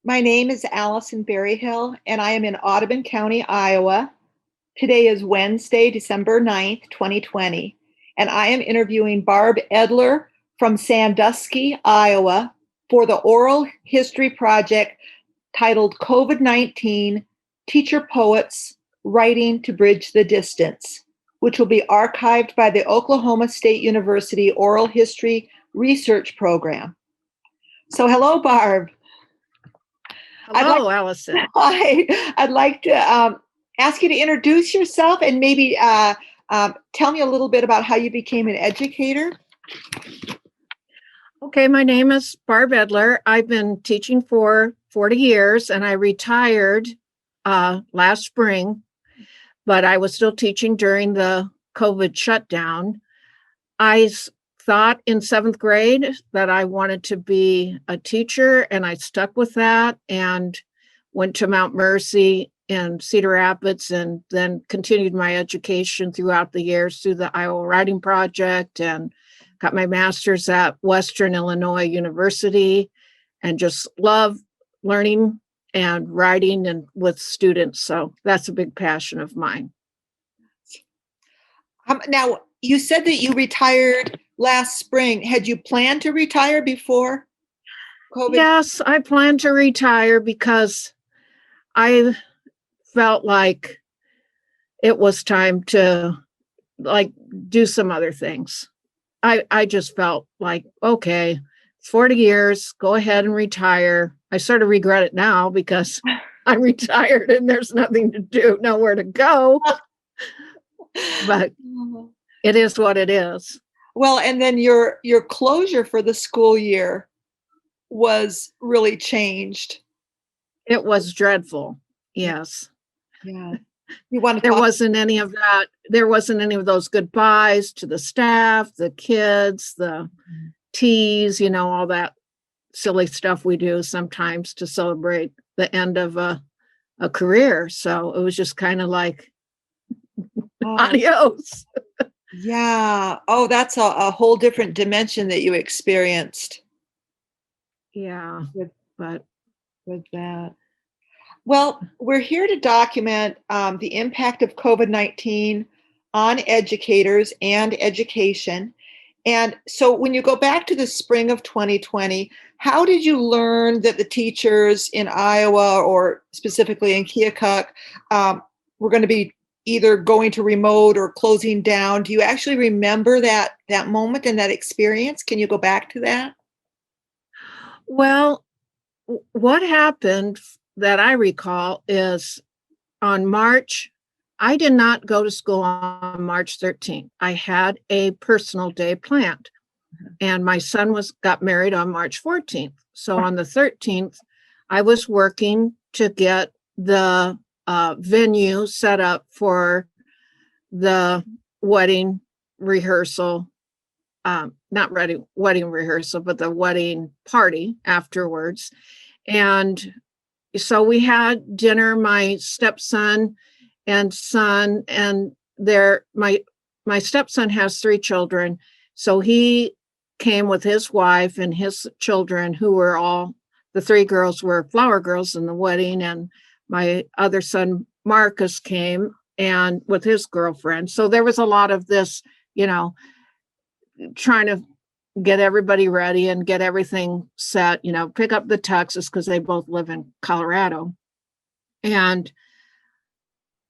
My name is Allison Berryhill, and I am in Audubon County, Iowa. Today is Wednesday, December 9th, 2020, and I am interviewing Barb Edler from Sandusky, Iowa, for the oral history project titled COVID-19 Teacher Poets Writing to Bridge the Distance, which will be archived by the Oklahoma State University Oral History Research Program. So hello, Barb. Hello, Allison. Hi, I'd like to ask you to introduce yourself and maybe tell me a little bit about how you became an educator. Okay, my name is Barb Edler. I've been teaching for 40 years and I retired last spring, but I was still teaching during the COVID shutdown. I thought in 7th grade that I wanted to be a teacher, and I stuck with that and went to Mount Mercy in Cedar Rapids, and then continued my education throughout the years through the Iowa Writing Project, and got my master's at Western Illinois University, and just love learning and writing and with students. So that's a big passion of mine. Now, you said that you retired last spring. Had you planned to retire before COVID? Yes, I planned to retire because I felt like it was time to do some other things. I just felt like, okay, 40 years, go ahead and retire. I sort of regret it now because I'm retired and there's nothing to do, nowhere to go. But it is what it is. Well, and then your closure for the school year was really changed. It was dreadful. Yes. Yeah. You want to There wasn't any of that. There wasn't any of those goodbyes to the staff, the kids, the teas, all that silly stuff we do sometimes to celebrate the end of a career. So it was just kind of like, adios. Yeah. Oh, that's a whole different dimension that you experienced. Yeah. With that. Well, we're here to document the impact of COVID-19 on educators and education. And so when you go back to the spring of 2020, how did you learn that the teachers in Iowa, or specifically in Keokuk, were going to be either going to remote or closing down? Do you actually remember that moment and that experience? Can you go back to that? Well, what happened that I recall is I did not go to school on March 13th. I had a personal day planned, and my son got married on March 14th. So on the 13th, I was working to get the venue set up for the wedding rehearsal, wedding rehearsal, but the wedding party afterwards. And so we had dinner, my stepson and son, and my stepson has 3 children. So he came with his wife and his children, who were the 3 girls were flower girls in the wedding. And my other son, Marcus, came and with his girlfriend. So there was a lot of this, trying to get everybody ready and get everything set, pick up the tuxes because they both live in Colorado. And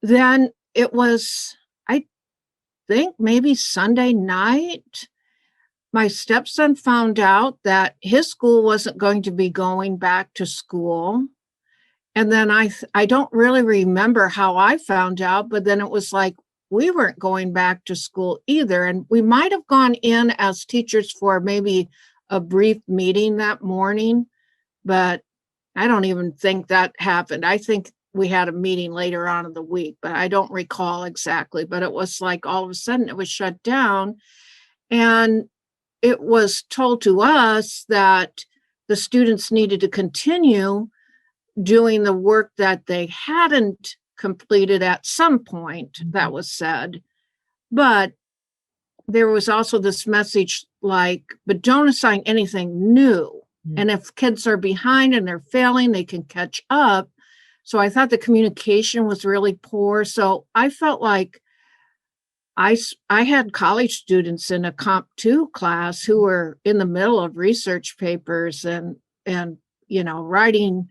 then it was, I think maybe Sunday night, my stepson found out that his school wasn't going to be going back to school. And then I don't really remember how I found out, but then it was like, we weren't going back to school either. And we might have gone in as teachers for maybe a brief meeting that morning, but I don't even think that happened. I think we had a meeting later on in the week, but I don't recall exactly. But it was like all of a sudden it was shut down. And it was told to us that the students needed to continue doing the work that they hadn't completed at some point, that was said. But there was also this message like, but don't assign anything new. And if kids are behind and they're failing, they can catch up. So I thought the communication was really poor. So I felt like I had college students in a Comp 2 class who were in the middle of research papers and writing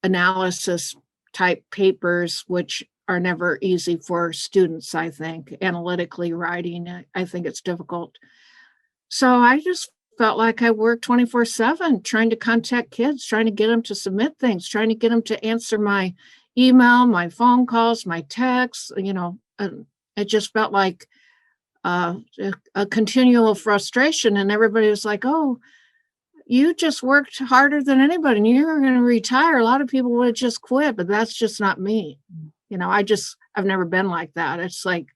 analysis type papers, which are never easy for students, I think. Analytically writing, I think it's difficult. So I just felt like I worked 24/7 trying to contact kids, trying to get them to submit things, trying to get them to answer my email, my phone calls, my texts, and it just felt like a continual frustration. And everybody was like, oh, you just worked harder than anybody and you're going to retire. A lot of people would just quit, but that's just not me. I've never been like that. It's like,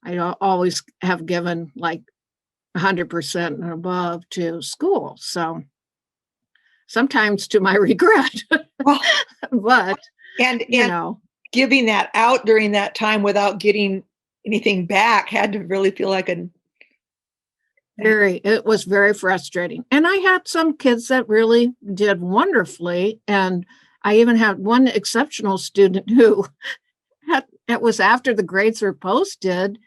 I always have given like 100% and above to school. So sometimes to my regret, Well, but and giving that out during that time without getting anything back had to really feel like it was very frustrating. And I had some kids that really did wonderfully. And I even had one exceptional student who it was after the grades were posted,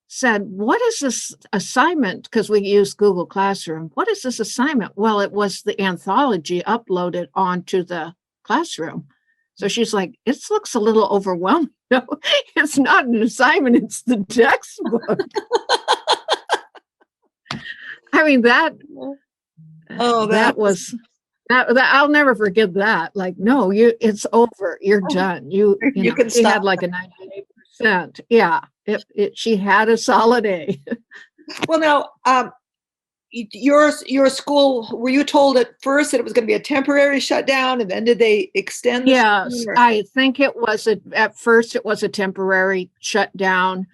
said, what is this assignment? Because we use Google Classroom. What is this assignment? Well, it was the anthology uploaded onto the classroom. So she's like, it looks a little overwhelming. No, it's not an assignment, it's the textbook. I mean, that was I'll never forget that. Like, no, it's over. You're done. You can she had like a 98%. Yeah. She had a solid A. Well, now, your school, were you told at first that it was going to be a temporary shutdown, and then did they extend? Yes, I think it was at first it was a temporary shutdown.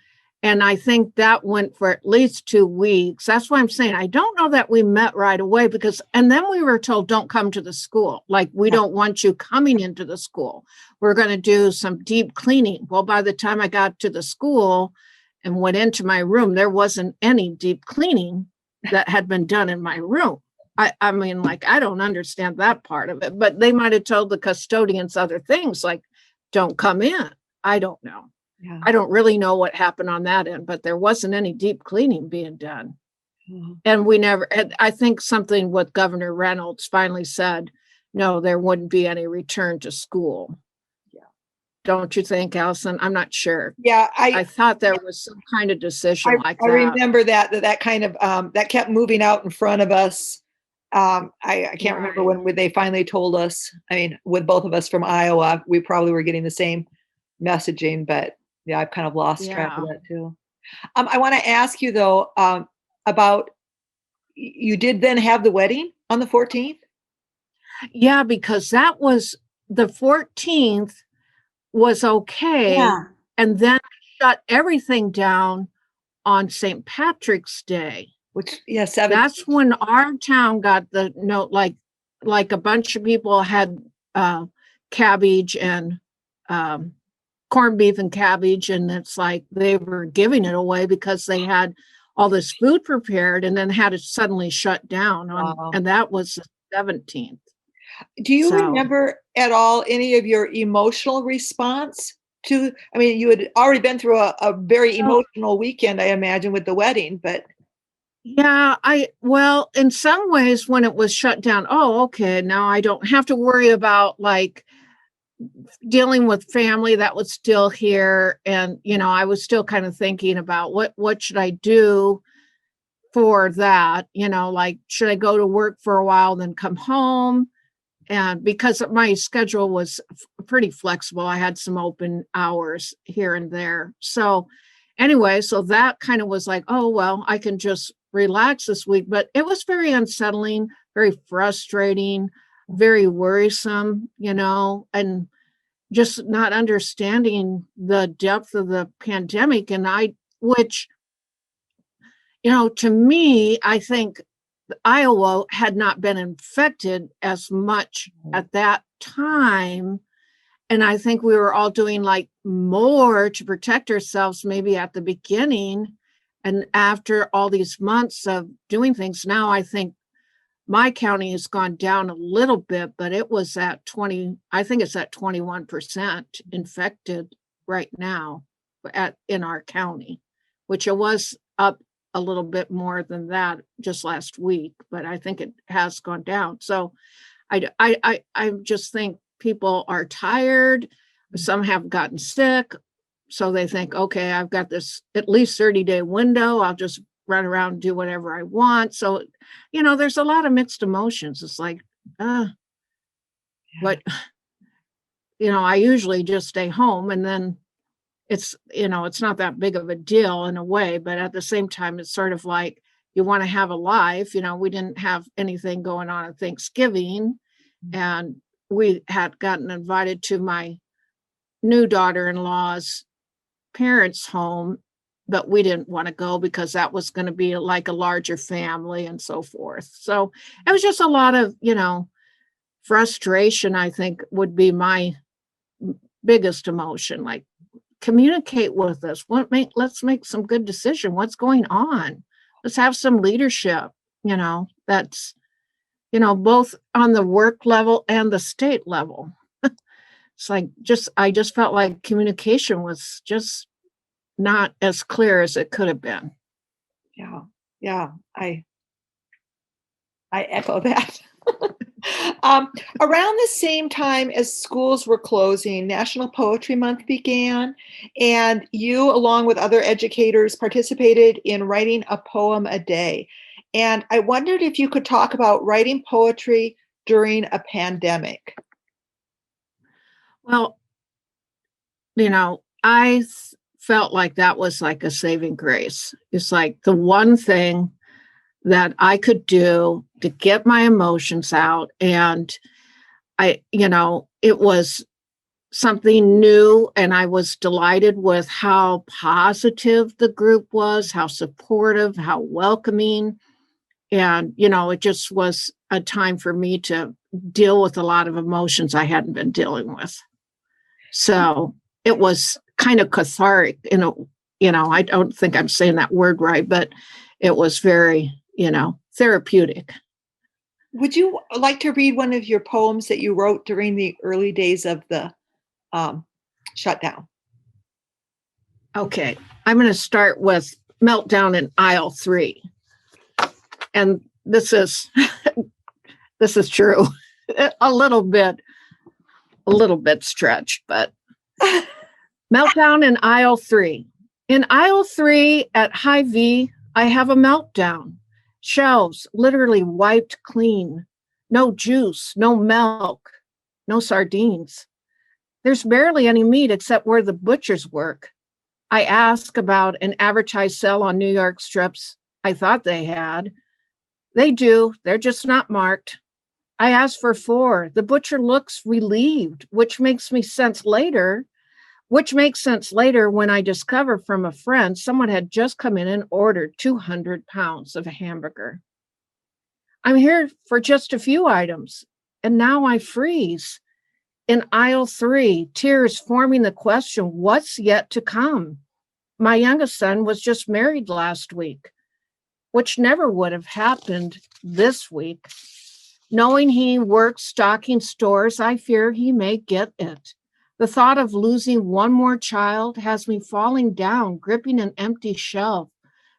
And I think that went for at least 2 weeks. That's why I'm saying I don't know that we met right away and then we were told, don't come to the school. Like, we don't want you coming into the school. We're going to do some deep cleaning. Well, by the time I got to the school and went into my room, there wasn't any deep cleaning that had been done in my room. I mean, like, I don't understand that part of it, but they might have told the custodians other things like, don't come in. I don't know. Yeah. I don't really know what happened on that end, but there wasn't any deep cleaning being done. And I think something what Governor Reynolds finally said, no, there wouldn't be any return to school. Yeah. Don't you think, Allison? I'm not sure. Yeah. I thought there was some kind of decision like that. I remember that kind of, that kept moving out in front of us. I can't remember when they finally told us. I mean, with both of us from Iowa, we probably were getting the same messaging, but yeah, I've kind of lost track of that too. I want to ask you though, about, you did then have the wedding on the 14th? Yeah, because that was the 14th was okay. Yeah. And then shut everything down on St. Patrick's Day. Which, yeah, 17th. That's when our town got the note, like a bunch of people had cabbage and corned beef and cabbage, and it's like they were giving it away because they had all this food prepared and then had it suddenly shut down and that was the 17th. Do you remember at all any of your emotional response to, I mean, you had already been through a very emotional weekend, I imagine, with the wedding, but. Yeah, well, in some ways when it was shut down, okay, now I don't have to worry about like dealing with family that was still here. And, I was still kind of thinking about what should I do for that? Like, should I go to work for a while, then come home? And because my schedule was pretty flexible, I had some open hours here and there. So anyway, so that kind of was like, oh, well, I can just relax this week. But it was very unsettling, very frustrating, very worrisome, and just not understanding the depth of the pandemic. And which, to me, I think Iowa had not been infected as much at that time. And I think we were all doing like more to protect ourselves, maybe at the beginning. And after all these months of doing things, now I think my county has gone down a little bit, but it was at 20, I think it's at 21% infected right now in our county, which it was up a little bit more than that just last week, but I think it has gone down. So I just think people are tired. Some have gotten sick. So they think, okay, I've got this at least 30-day window. I'll just run around and do whatever I want. So, there's a lot of mixed emotions. It's like, but, I usually just stay home, and then it's not that big of a deal in a way, but at the same time, it's sort of like you want to have a life. We didn't have anything going on at Thanksgiving, and we had gotten invited to my new daughter-in-law's parents' home, but we didn't want to go because that was going to be like a larger family and so forth. So it was just a lot of, frustration, I think, would be my biggest emotion. Like, communicate with us. Let's make some good decision. What's going on? Let's have some leadership, that's, both on the work level and the state level. It's like, I just felt like communication was just not as clear as it could have been. Yeah. I echo that. Around the same time as schools were closing, National Poetry Month began, and you, along with other educators, participated in writing a poem a day. And I wondered if you could talk about writing poetry during a pandemic. Well, I felt like that was like a saving grace. It's like the one thing that I could do to get my emotions out. And it was something new, and I was delighted with how positive the group was, how supportive, how welcoming. And, it just was a time for me to deal with a lot of emotions I hadn't been dealing with. So it was kind of cathartic, I don't think I'm saying that word right, but it was very, therapeutic. Would you like to read one of your poems that you wrote during the early days of the shutdown? Okay, I'm going to start with Meltdown in Aisle 3. And this is true. a little bit stretched, but Meltdown in Aisle 3. In Aisle 3 at Hy-Vee, I have a meltdown. Shelves literally wiped clean. No juice, no milk, no sardines. There's barely any meat except where the butchers work. I ask about an advertised sale on New York strips. I thought they had. They do, they're just not marked. I ask for 4. The butcher looks relieved, which makes sense later when I discover from a friend someone had just come in and ordered 200 pounds of a hamburger. I'm here for just a few items, and now I freeze. In Aisle 3, tears forming the question, what's yet to come? My youngest son was just married last week, which never would have happened this week. Knowing he works stocking stores, I fear he may get it. The thought of losing one more child has me falling down, gripping an empty shelf.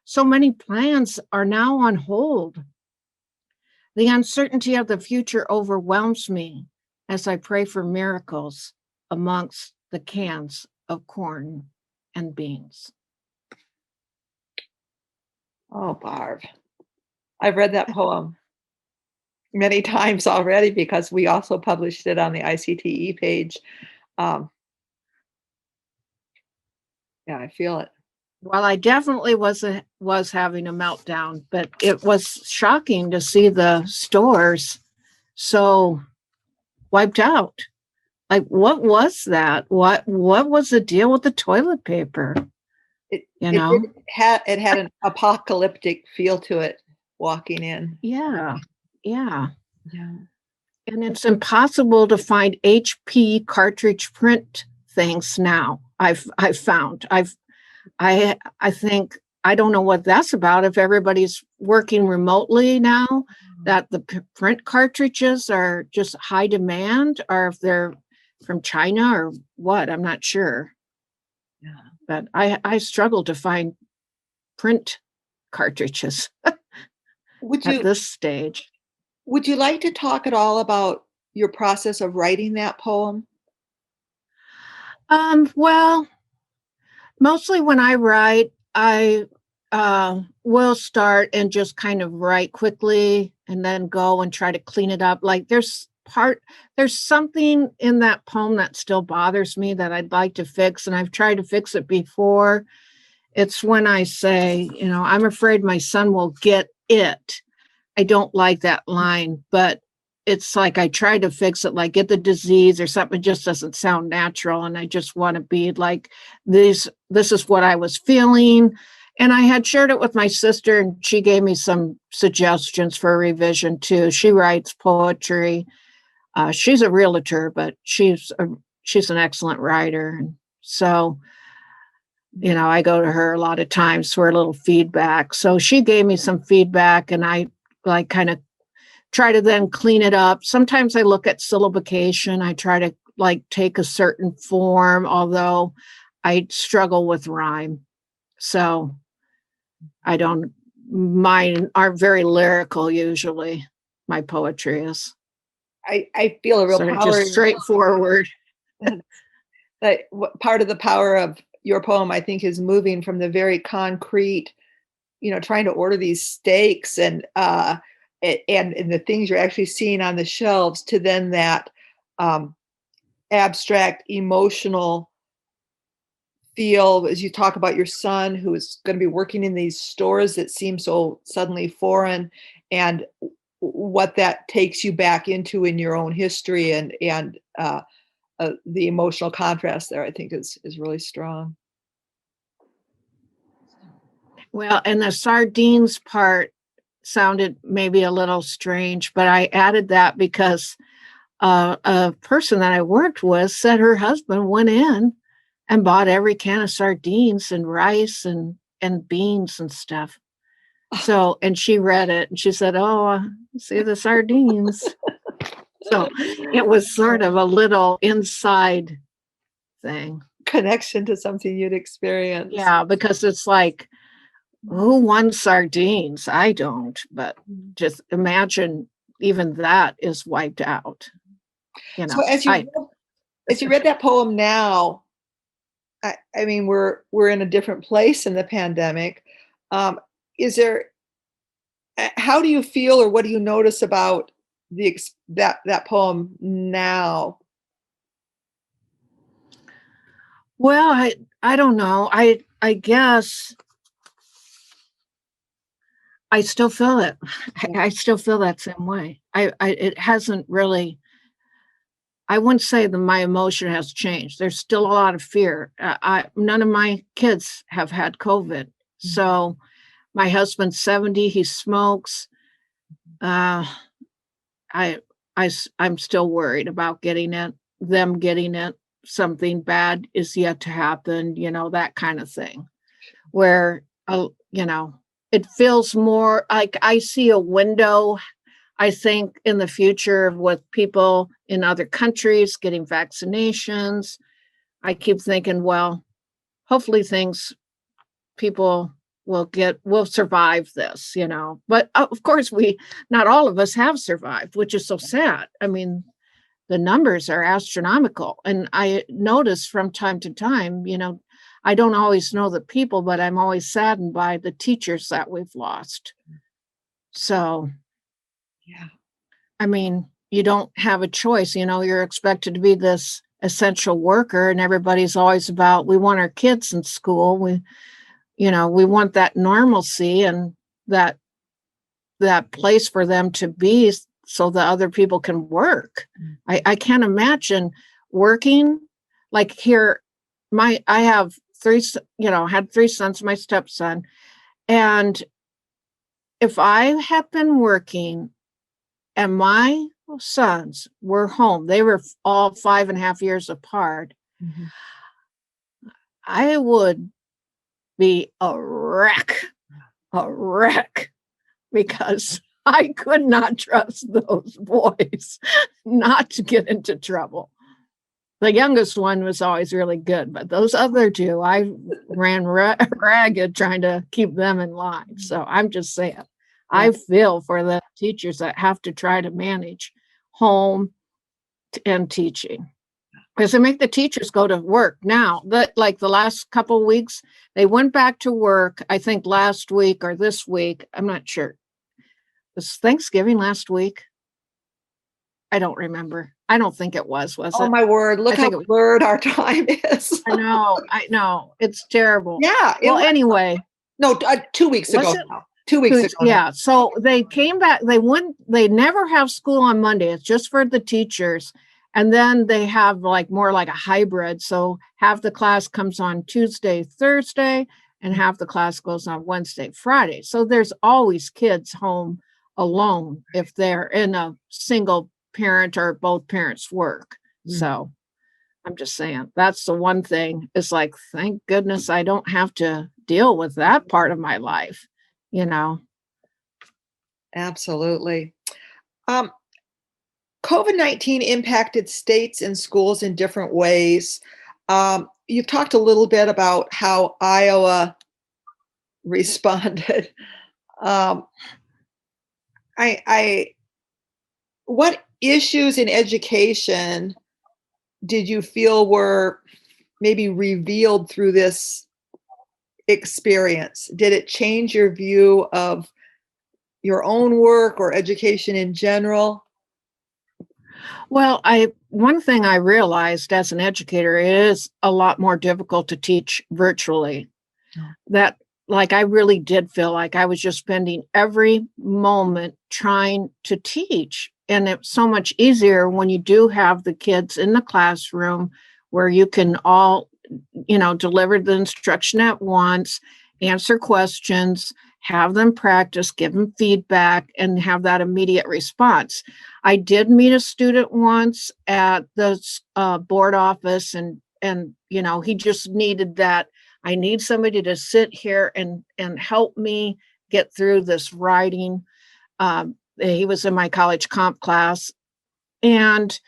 So many plans are now on hold. The uncertainty of the future overwhelms me as I pray for miracles amongst the cans of corn and beans. Oh, Barb, I've read that poem many times already because we also published it on the ICTE page. Yeah, I feel it. Well, I definitely was having a meltdown, but it was shocking to see the stores so wiped out. Like, what was that? What was the deal with the toilet paper? It had an apocalyptic feel to it walking in. Yeah. And it's impossible to find HP cartridge print things now. I think I don't know what that's about. If everybody's working remotely now, that the print cartridges are just high demand, or if they're from China or what, I'm not sure. Yeah. But I struggle to find print cartridges Would at you this stage. would you like to talk at all about your process of writing that poem? Well, mostly when I write, I will start and just kind of write quickly and then go and try to clean it up. Like there's something in that poem that still bothers me that I'd like to fix. And I've tried to fix it before. It's when I say, I'm afraid my son will get it. I don't like that line, but it's like I try to fix it, like get the disease or something. It just doesn't sound natural. And I just want to be like, this is what I was feeling. And I had shared it with my sister, and she gave me some suggestions for a revision too. She writes poetry. She's a realtor, but she's an excellent writer. And so, I go to her a lot of times for a little feedback. So she gave me some feedback, and I like kind of try to then clean it up. Sometimes I look at syllabication. I try to like take a certain form, although I struggle with rhyme. So mine aren't very lyrical usually. My poetry is I feel a real sort of power. just straightforward. Part of the power of your poem, I think, is moving from the very concrete, trying to order these steaks and the things you're actually seeing on the shelves, to then that abstract emotional feel as you talk about your son who is going to be working in these stores that seem so suddenly foreign, and what that takes you back into in your own history, and the emotional contrast there, I think, is really strong. Well, and the sardines part sounded maybe a little strange, but I added that because a person that I worked with said her husband went in and bought every can of sardines and rice and beans and stuff. So, and she read it and she said, "Oh, see the sardines." So it was sort of a little inside thing. Connection to something you'd experienced. Yeah, because it's like, who wants sardines? I don't, but just imagine even that is wiped out. So as you read that poem now, I mean, we're in a different place in the pandemic. Is there? How do you feel, or what do you notice about that poem now? Well, I don't know. I guess I still feel it. I still feel that same way. It hasn't really. I wouldn't say that my emotion has changed. There's still a lot of fear. None of my kids have had COVID. So my husband's 70. He smokes. I'm still worried about them getting it. Something bad is yet to happen. That kind of thing. Where it feels more like I see a window. I think in the future with people in other countries getting vaccinations, I keep thinking, well, hopefully people will survive this, But of course, not all of us have survived, which is so sad. I mean, the numbers are astronomical. And I notice from time to time, I don't always know the people, but I'm always saddened by the teachers that we've lost. So, yeah. I mean, you don't have a choice. You're expected to be this essential worker, and everybody's always about, we want our kids in school. We want that normalcy and that place for them to be so that other people can work. I can't imagine working like here. I have had three sons, my stepson. And if I had been working and my sons were home, they were all 5.5 years apart, I would be a wreck, because I could not trust those boys not to get into trouble. The youngest one was always really good, but those other two, I ran ragged trying to keep them in line. So I'm just saying, I feel for the teachers that have to try to manage home and teaching. Because they make the teachers go to work now. Like the last couple of weeks, they went back to work, I think last week or this week. I'm not sure. Was Thanksgiving last week? I don't remember. I don't think it was it? Oh my word, look how blurred our time is. I know. It's terrible. Yeah. Well, anyway. No, 2 weeks ago now. 2 weeks ago. Yeah. So they came back. They never have school on Monday. It's just for the teachers. And then they have more like a hybrid. So half the class comes on Tuesday, Thursday, and half the class goes on Wednesday, Friday. So there's always kids home alone if they're in a single parent or both parents work. So I'm just saying, that's the one thing. It's like, thank goodness I don't have to deal with that part of my life, Absolutely. COVID-19 impacted states and schools in different ways. You've talked a little bit about how Iowa responded. What issues in education did you feel were maybe revealed through this experience? Did it change your view of your own work or education in general? Well, one thing I realized as an educator, it is a lot more difficult to teach virtually. That, I really did feel like I was just spending every moment trying to teach. And it's so much easier when you do have the kids in the classroom where you can all, deliver the instruction at once, answer questions, have them practice, give them feedback, and have that immediate response. I did meet a student once at the board office, and he just needed that. I need somebody to sit here and help me get through this writing. He was in my college comp class, and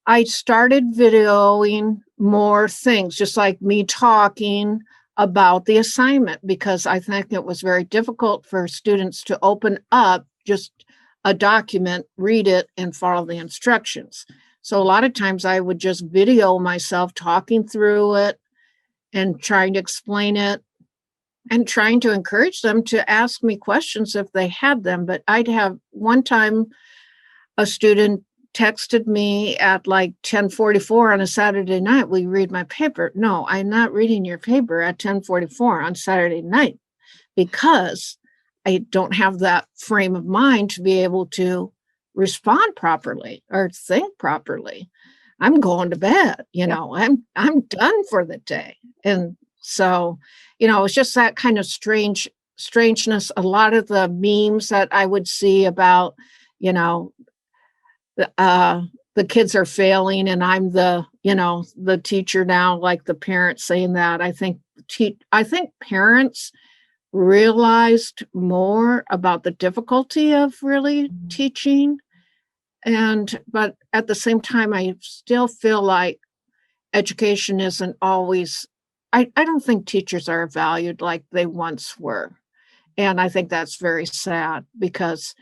I started videoing more things, just like me talking about the assignment, because I think it was very difficult for students to open up just a document, read it, and follow the instructions. So a lot of times I would just video myself talking through it and trying to explain it and trying to encourage them to ask me questions if they had them. But I'd have one time a student texted me at 10:44 on a Saturday night, will you read my paper? No, I'm not reading your paper at 10:44 on Saturday night, because I don't have that frame of mind to be able to respond properly or think properly. I'm going to bed, I'm done for the day. And so, it's just that kind of strangeness. A lot of the memes that I would see about, the kids are failing and I'm the teacher now, like the parents saying that. I think parents realized more about the difficulty of really teaching. But at the same time, I still feel like education isn't always, I don't think teachers are valued like they once were. And I think that's very sad, because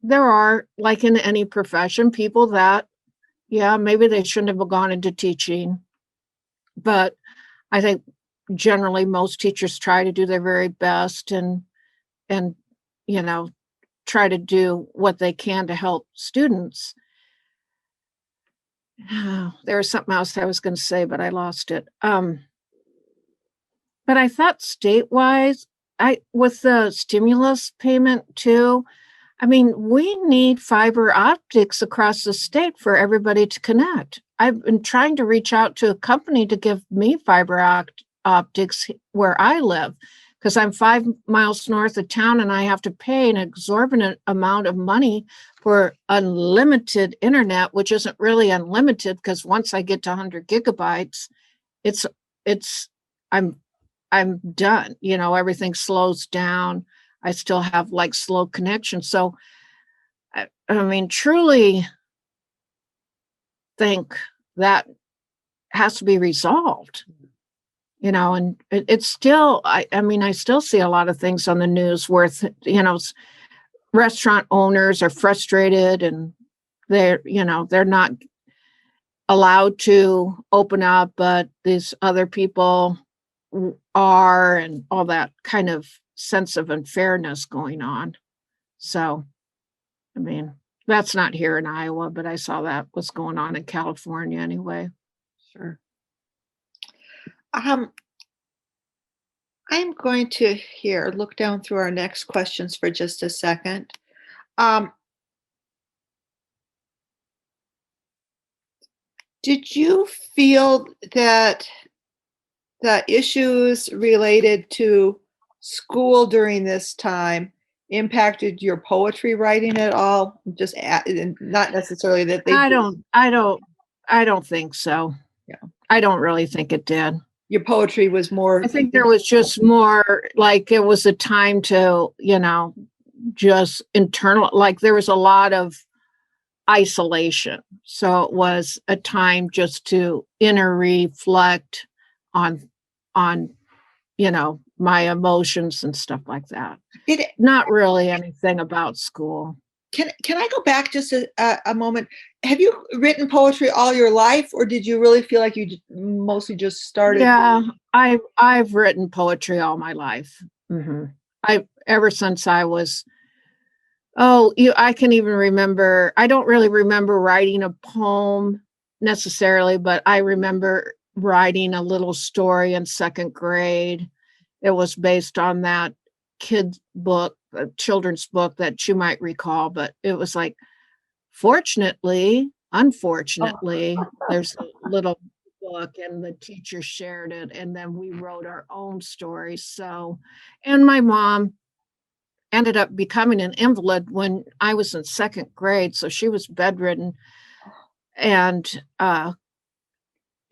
there are, like in any profession, people that, maybe they shouldn't have gone into teaching. But I think generally most teachers try to do their very best and try to do what they can to help students. There was something else I was going to say, but I lost it. But I thought statewide, with the stimulus payment too, we need fiber optics across the state for everybody to connect. I've been trying to reach out to a company to give me fiber optics where I live, because I'm 5 miles north of town and I have to pay an exorbitant amount of money for unlimited internet, which isn't really unlimited, because once I get to 100 gigabytes, it's I'm done. Everything slows down. I still have like slow connection. So, I mean, truly think that has to be resolved, and it's still, I mean, I still see a lot of things on the news where, restaurant owners are frustrated and they're not allowed to open up, but these other people are, and all that kind of sense of unfairness going on. So, I mean, that's not here in Iowa, but I saw that was going on in California anyway. Sure. I'm going to look down through our next questions for just a second. Did you feel that the issues related to school during this time impacted your poetry writing at all? Not necessarily that they. I don't think so. Yeah. I don't really think it did. Your poetry was more. I think there was just more like it was a time to, just internal, like there was a lot of isolation. So it was a time just to inner reflect on, my emotions and stuff like that. Not really anything about school. Can I go back just a moment? Have you written poetry all your life, or did you really feel like you mostly just started? Yeah, I've written poetry all my life. Mm-hmm. Ever since I was. I can even remember. I don't really remember writing a poem necessarily, but I remember writing a little story in second grade. It was based on that kid's book, a children's book that you might recall, but it was like, unfortunately, there's a little book and the teacher shared it, and then we wrote our own stories. So, and my mom ended up becoming an invalid when I was in second grade, so she was bedridden, and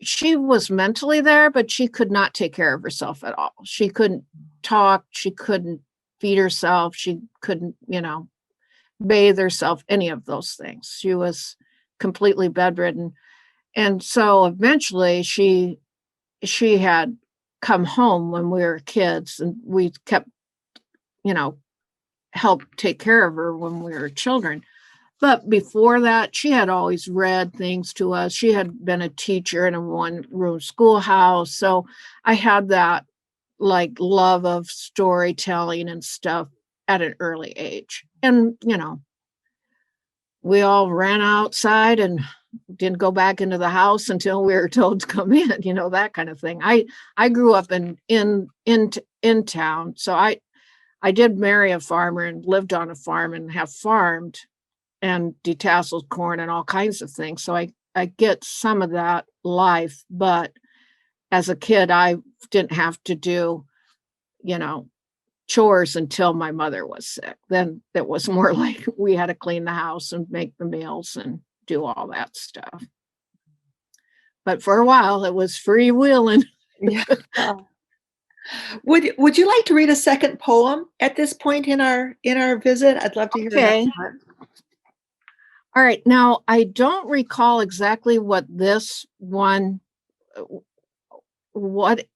she was mentally there, but she could not take care of herself at all. She couldn't talk, she couldn't feed herself, she couldn't, bathe herself, any of those things. She was completely bedridden. And so eventually she had come home when we were kids, and we kept, helped take care of her when we were children. But before that, she had always read things to us. She had been a teacher in a one-room schoolhouse. So I had that like love of storytelling and stuff at an early age. And, we all ran outside and didn't go back into the house until we were told to come in, that kind of thing. I grew up in town. So I did marry a farmer and lived on a farm and have farmed and detasseled corn and all kinds of things. So I get some of that life, but as a kid, I didn't have to do, chores until my mother was sick. Then it was more like we had to clean the house and make the meals and do all that stuff. But for a while, it was freewheeling. Yeah. Would you like to read a second poem at this point in our visit? I'd love to hear that. All right. Now, I don't recall exactly what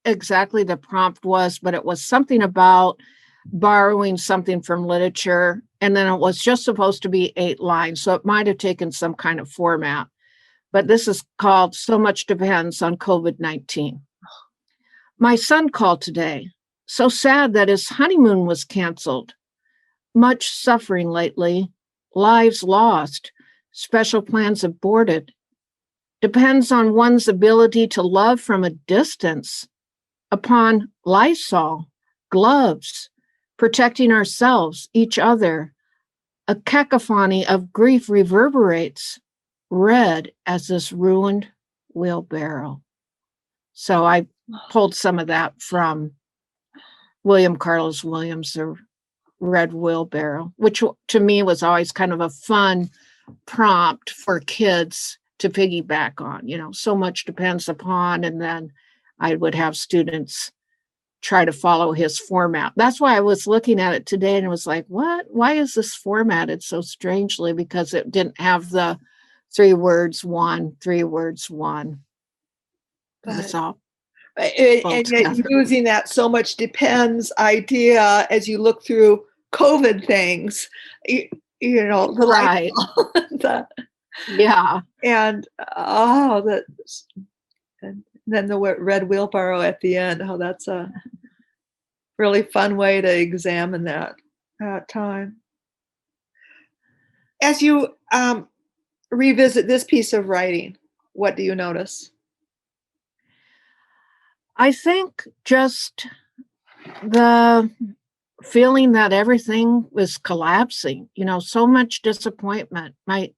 exactly the prompt was, but it was something about borrowing something from literature. And then it was just supposed to be 8 lines. So it might have taken some kind of format. But this is called So Much Depends on COVID-19. My son called today. So sad that his honeymoon was canceled. Much suffering lately. Lives lost. Special plans aborted. Depends on one's ability to love from a distance. Upon Lysol, gloves, protecting ourselves, each other. A cacophony of grief reverberates, red as this ruined wheelbarrow. So I pulled some of that from William Carlos Williams' The Red Wheelbarrow, which to me was always kind of a fun prompt for kids to piggyback on. So much depends upon, and then I would have students try to follow his format. That's why I was looking at it today and it was like, what? Why is this formatted so strangely? Because it didn't have the 3 words, 1, 3 words, 1. That's all. And yet using that so much depends idea as you look through COVID things, you know, the right. Yeah. And and then the red wheelbarrow at the end. Oh, that's a really fun way to examine that time. As you revisit this piece of writing, what do you notice? I think just the feeling that everything was collapsing, so much disappointment. My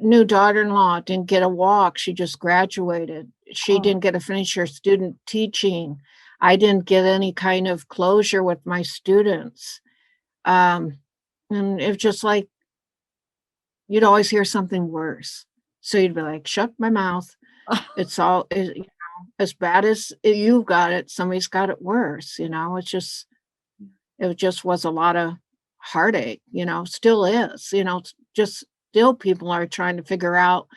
new daughter-in-law didn't get a walk. She just graduated. She didn't get to finish her student teaching. I didn't get any kind of closure with my students. And it's just like, you'd always hear something worse. So you'd be like, shut my mouth. It's all, as bad as you've got it, somebody's got it worse. It just was a lot of heartache, still is, just still people are trying to figure out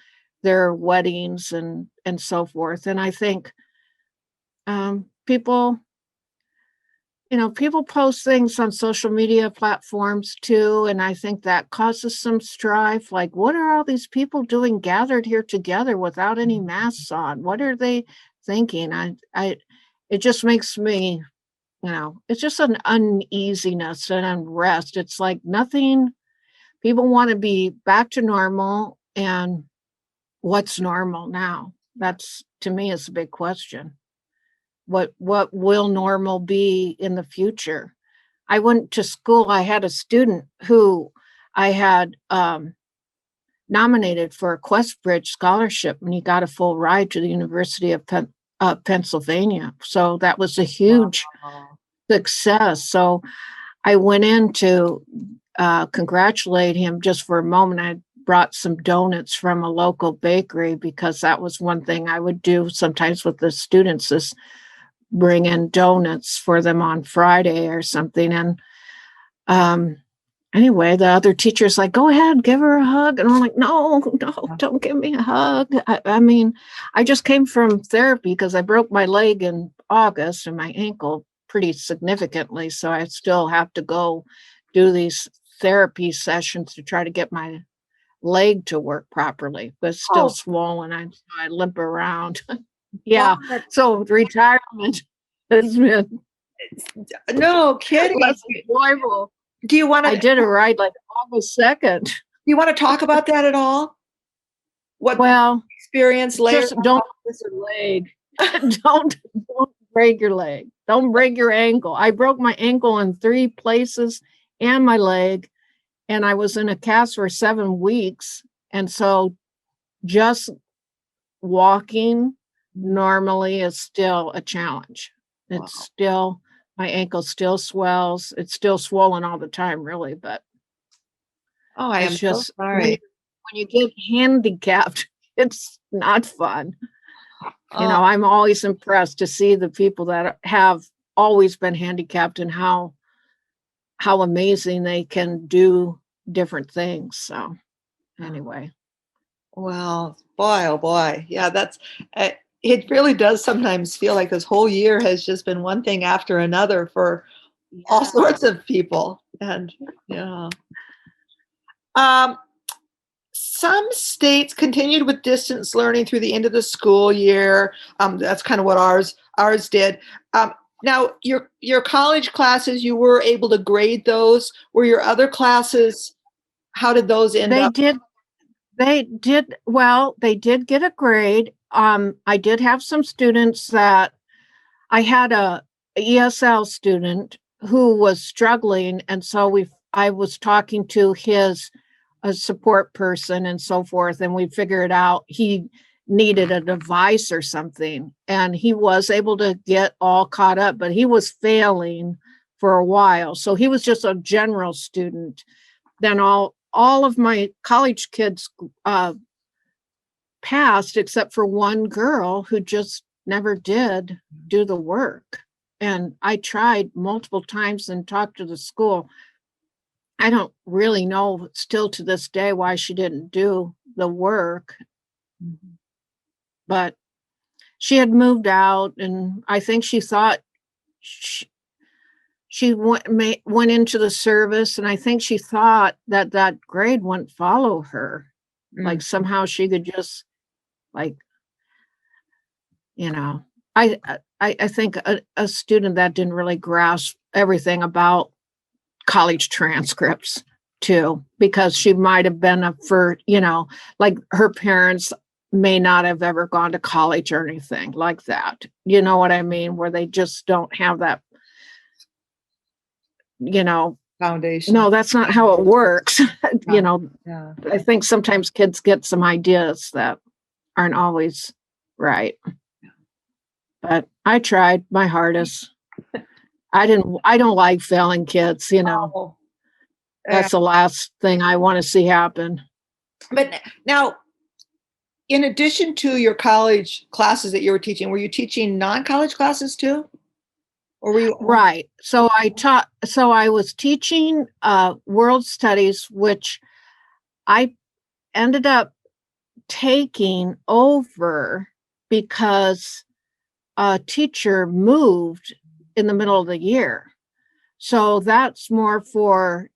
their weddings and so forth. And I think people post things on social media platforms too. And I think that causes some strife. Like, what are all these people doing gathered here together without any masks on? What are they thinking? It just makes me, it's just an uneasiness and unrest. It's like nothing, people want to be back to normal. And what's normal now? That's, to me, is a big question. What will normal be in the future? I went to school. I had a student who I had nominated for a Questbridge scholarship, and he got a full ride to the University of Pennsylvania. So that was a huge success. So I went in to congratulate him just for a moment. I brought some donuts from a local bakery because that was one thing I would do sometimes with the students is bring in donuts for them on Friday or something. And anyway, the other teacher's like, go ahead, give her a hug. And I'm like, no, don't give me a hug. I mean, I just came from therapy because I broke my leg in August and my ankle pretty significantly. So I still have to go do these therapy sessions to try to get my leg to work properly, but it's still swollen. I limp around. Yeah. So retirement has been no kidding. less enjoyable. Do you want to? I did a ride like August 2nd. Do you want to talk about that at all? What experience later? Just don't break your leg. don't break your leg. Don't break your ankle. I broke my ankle in 3 places and my leg, and I was in a cast for 7 weeks. And so just walking normally is still a challenge. It's still, my ankle still swells. It's still swollen all the time, really, but I am just so sorry. When you get handicapped, it's not fun. I'm always impressed to see the people that have always been handicapped and how amazing they can do different things. So anyway. Well, boy, oh boy. Yeah, that's, it really does sometimes feel like this whole year has just been one thing after another for all sorts of people. And some states continued with distance learning through the end of the school year. That's kind of what ours did. Now, your college classes, you were able to grade those. Were your other classes, how did those end up? They did well. They did get a grade. I did have some students that I had a ESL student who was struggling, and so I was talking to his support person and so forth, and we figured out he needed a device or something, and he was able to get all caught up, but he was failing for a while. So he was just a general student. Then all of my college kids passed except for one girl who just never did do the work. And I tried multiple times and talked to the school. I don't really know still to this day why she didn't do the work, but she had moved out, and I think she thought she went into the service, and I think she thought that grade wouldn't follow her. Like somehow she could just, like, I think a student that didn't really grasp everything about college transcripts too, because she might have been like her parents may not have ever gone to college or anything like that. You know what I mean? Where they just don't have that, foundation. No, that's not how it works. Yeah. I think sometimes kids get some ideas that aren't always right. But I tried my hardest. I don't like failing kids, That's the last thing I want to see happen. But now, in addition to your college classes that you were teaching, were you teaching non-college classes too? Or were you? Right. So I was teaching world studies, which I ended up taking over because a teacher moved in the middle of the year. So that's more for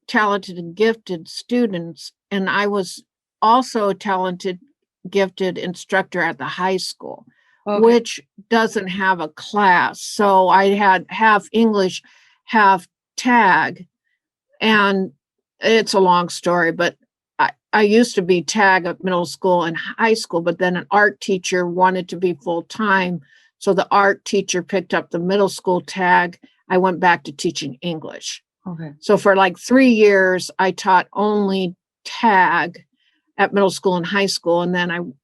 talented and gifted students. And I was also a talented, gifted instructor at the high school, which doesn't have a class. So I had half English, half tag. And it's a long story, but I used to be tag at middle school and high school, but then an art teacher wanted to be full-time. So the art teacher picked up the middle school tag. I went back to teaching English. Okay. So for like 3 years, I taught only tag at middle school and high school. And then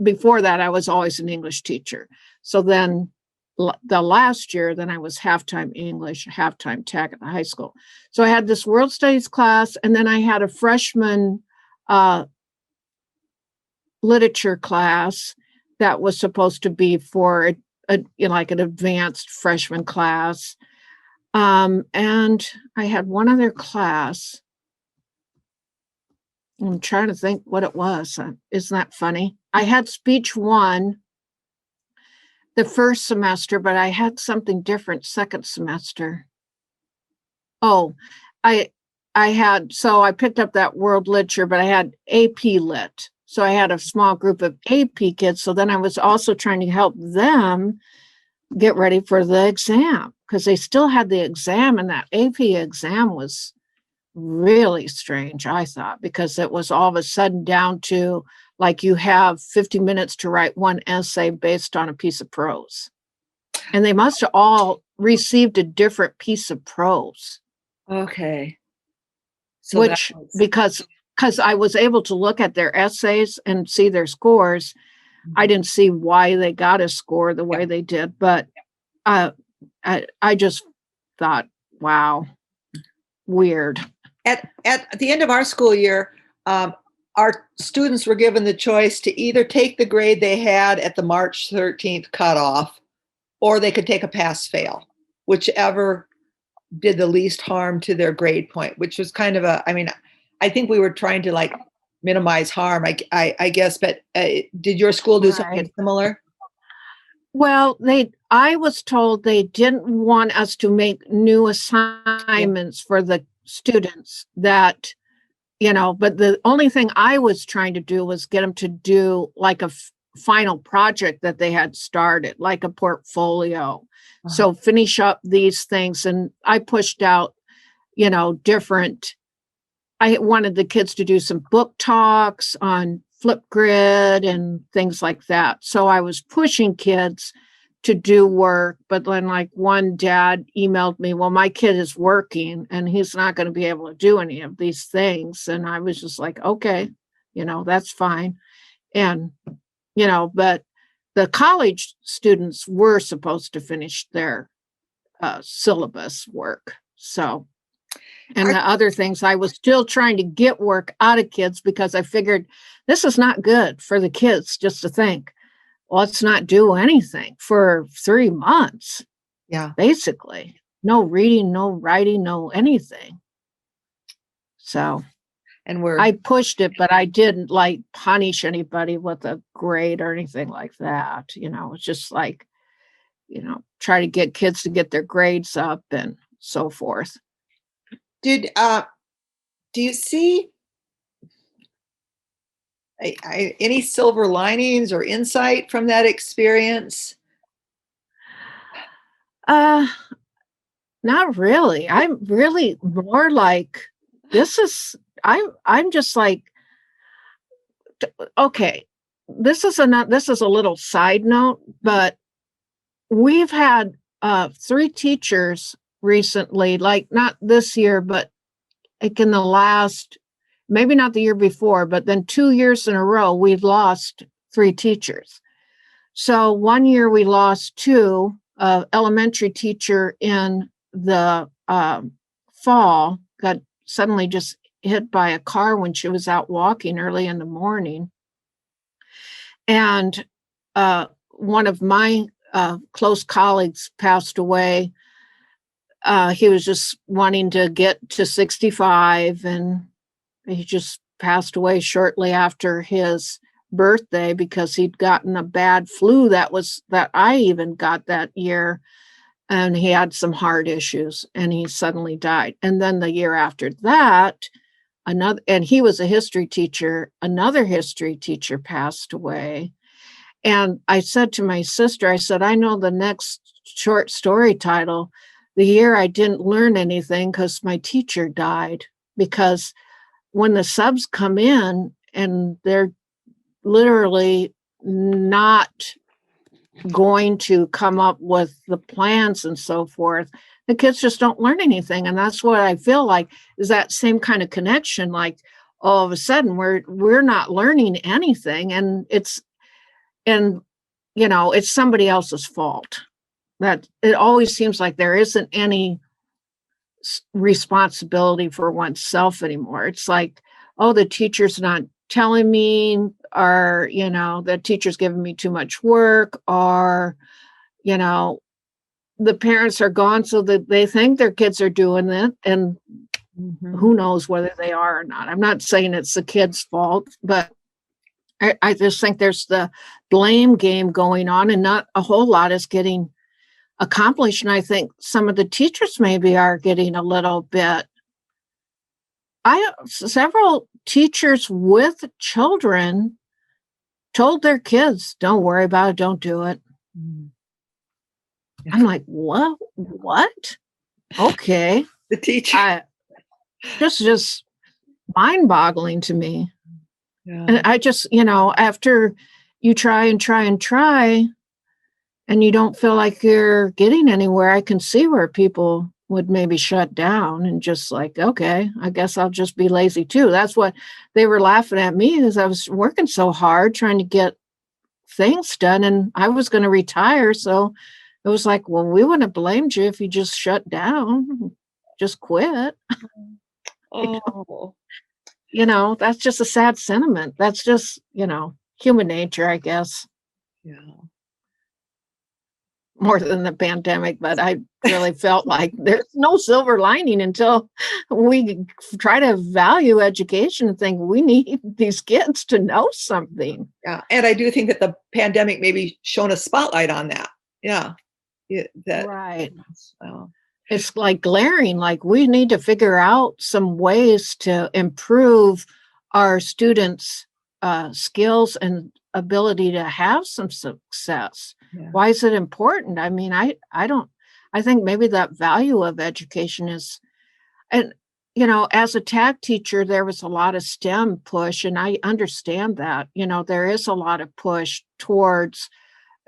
before that, I was always an English teacher. So then the last year, then I was half-time English, half-time tag at the high school. So I had this world studies class, and then I had a freshman literature class that was supposed to be for like an advanced freshman class. And I had one other class. I'm trying to think what it was. Isn't that funny? I had speech 1 the first semester, but I had something different second semester. Oh, I picked up that world literature, but I had AP Lit. So I had a small group of AP kids. So then I was also trying to help them get ready for the exam, because they still had the exam, and that AP exam was really strange, I thought, because it was all of a sudden down to like you have 50 minutes to write one essay based on a piece of prose. And they must have all received a different piece of prose. Okay. So which, because I was able to look at their essays and see their scores, I didn't see why they got a score the way they did. But I just thought, wow, weird. At the end of our school year, our students were given the choice to either take the grade they had at the March 13th cutoff, or they could take a pass-fail, whichever did the least harm to their grade point, which was kind of I think we were trying to like minimize harm, I guess, but did your school do something similar? Well, I was told they didn't want us to make new assignments for the students that, but the only thing I was trying to do was get them to do like a final project that they had started, like a portfolio. So finish up these things. And I pushed out, I wanted the kids to do some book talks on Flipgrid and things like that. So I was pushing kids to do work, but then like one dad emailed me, well, my kid is working and he's not going to be able to do any of these things. And I was just like, okay, that's fine. And, but the college students were supposed to finish their syllabus work. So, and the other things, I was still trying to get work out of kids because I figured this is not good for the kids just to think let's not do anything for 3 months, Yeah. basically. No reading, no writing, no anything. So And I pushed it, but I didn't like punish anybody with a grade or anything like that. It's just like, try to get kids to get their grades up and so forth. do you see any silver linings or insight from that experience? Not really. I'm really more like I'm just like, okay, this is a little side note, but we've had 3 teachers recently, like not this year, but like in the last, maybe not the year before, but then 2 years in a row, we've lost 3 teachers. So one year we lost 2, elementary teacher in the fall got suddenly just hit by a car when she was out walking early in the morning. And one of my close colleagues passed away. He was just wanting to get to 65, and he just passed away shortly after his birthday because he'd gotten a bad flu that I even got that year, and he had some heart issues, and he suddenly died. And then the year after that, and he was a history teacher, another history teacher passed away. And I said to my sister, I said, I know the next short story title, The Year I Didn't Learn Anything Because My Teacher Died. Because when the subs come in and they're literally not going to come up with the plans and so forth, the kids just don't learn anything. And that's what I feel like is that same kind of connection. Like all of a sudden we're not learning anything, and it's somebody else's fault. That it always seems like there isn't any responsibility for oneself anymore. It's like, oh, the teacher's not telling me, or the teacher's giving me too much work, or the parents are gone so that they think their kids are doing it, and who knows whether they are or not. I'm not saying it's the kid's fault, but I just think there's the blame game going on, and not a whole lot is getting accomplished. And I think some of the teachers maybe are getting a little bit. Several teachers with children told their kids, don't worry about it, don't do it. I'm like, what? Okay. The teacher. Just mind-boggling to me. Yeah. And I just, after you try and you don't feel like you're getting anywhere, I can see where people would maybe shut down and just like, okay, I guess I'll just be lazy too. That's what they were laughing at me, is I was working so hard trying to get things done, and I was going to retire. So it was like, well, we wouldn't have blamed you if you just shut down, just quit. Oh. That's just a sad sentiment. That's just, human nature, I guess. Yeah. More than the pandemic, but I really felt like there's no silver lining until we try to value education and think we need these kids to know something. Yeah. And I do think that the pandemic maybe shone a spotlight on that. Yeah. Right. It's like glaring, like we need to figure out some ways to improve our students' skills and ability to have some success. Yeah. Why is it important? I mean, I think maybe that value of education is, and as a tag teacher, there was a lot of STEM push, and I understand that. There is a lot of push towards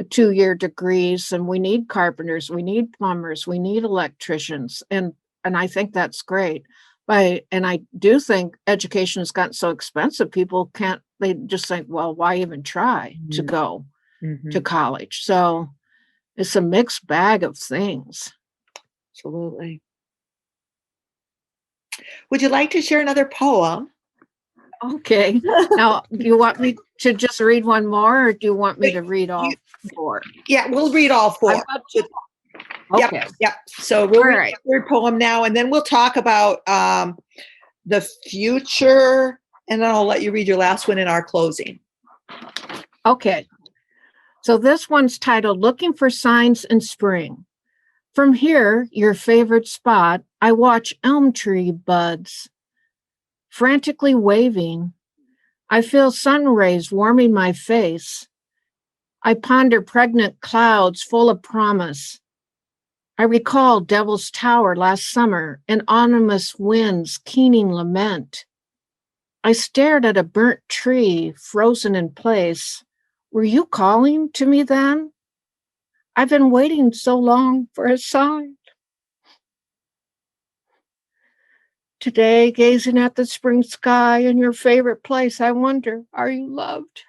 2-year degrees, and we need carpenters, we need plumbers, we need electricians, and I think that's great. And I do think education has gotten so expensive, people they just think, well, why even try to go to college? So it's a mixed bag of things. Absolutely. Would you like to share another poem? Okay. Now, do you want me should just read one more, or do you want me to read all four? Yeah, we'll read all four. Okay. Yep. So we'll All read right. the third poem now, and then we'll talk about the future, and then I'll let you read your last one in our closing. Okay. So this one's titled Looking for Signs in Spring. From here, your favorite spot, I watch elm tree buds frantically waving. I feel sun rays warming my face. I ponder pregnant clouds full of promise. I recall Devil's Tower last summer and ominous winds keening lament. I stared at a burnt tree frozen in place. Were you calling to me then? I've been waiting so long for a sign. Today, gazing at the spring sky in your favorite place, I wonder, are you loved?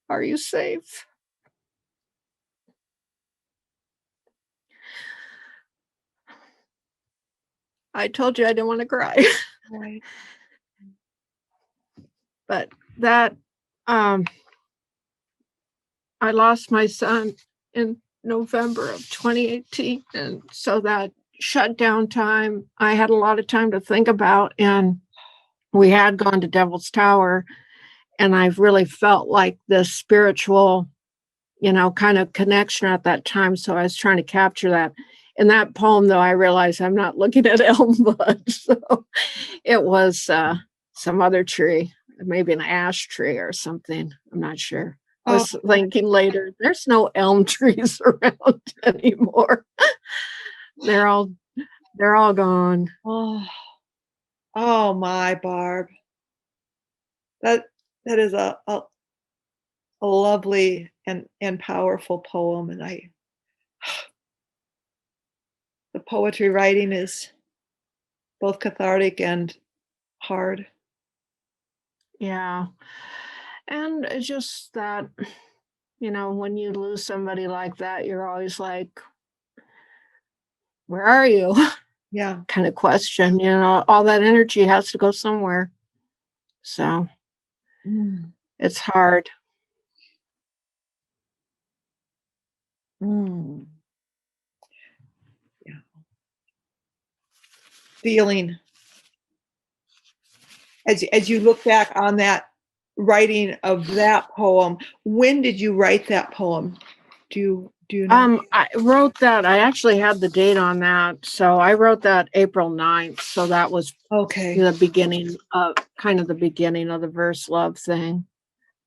Are you safe? I told you I didn't want to cry. Right. But that, I lost my son in November of 2018. And so that shutdown time, I had a lot of time to think about. And we had gone to Devil's Tower. And I've really felt like this spiritual, kind of connection at that time. So I was trying to capture that. In that poem, though, I realized I'm not looking at elm buds. So it was some other tree, maybe an ash tree or something. I'm not sure. I was thinking later, there's no elm trees around anymore. They're all gone. Oh my, Barb. That is a lovely and powerful poem, and the poetry writing is both cathartic and hard. Yeah. And it's just that, when you lose somebody like that, you're always like, where are you? Yeah. Kind of question, all that energy has to go somewhere. So it's hard. Yeah. Feeling as you look back on that writing of that poem, when did you write that poem? Do you know? I wrote that. I actually had the date on that. So I wrote that April 9th. So that was the beginning of the verse love thing.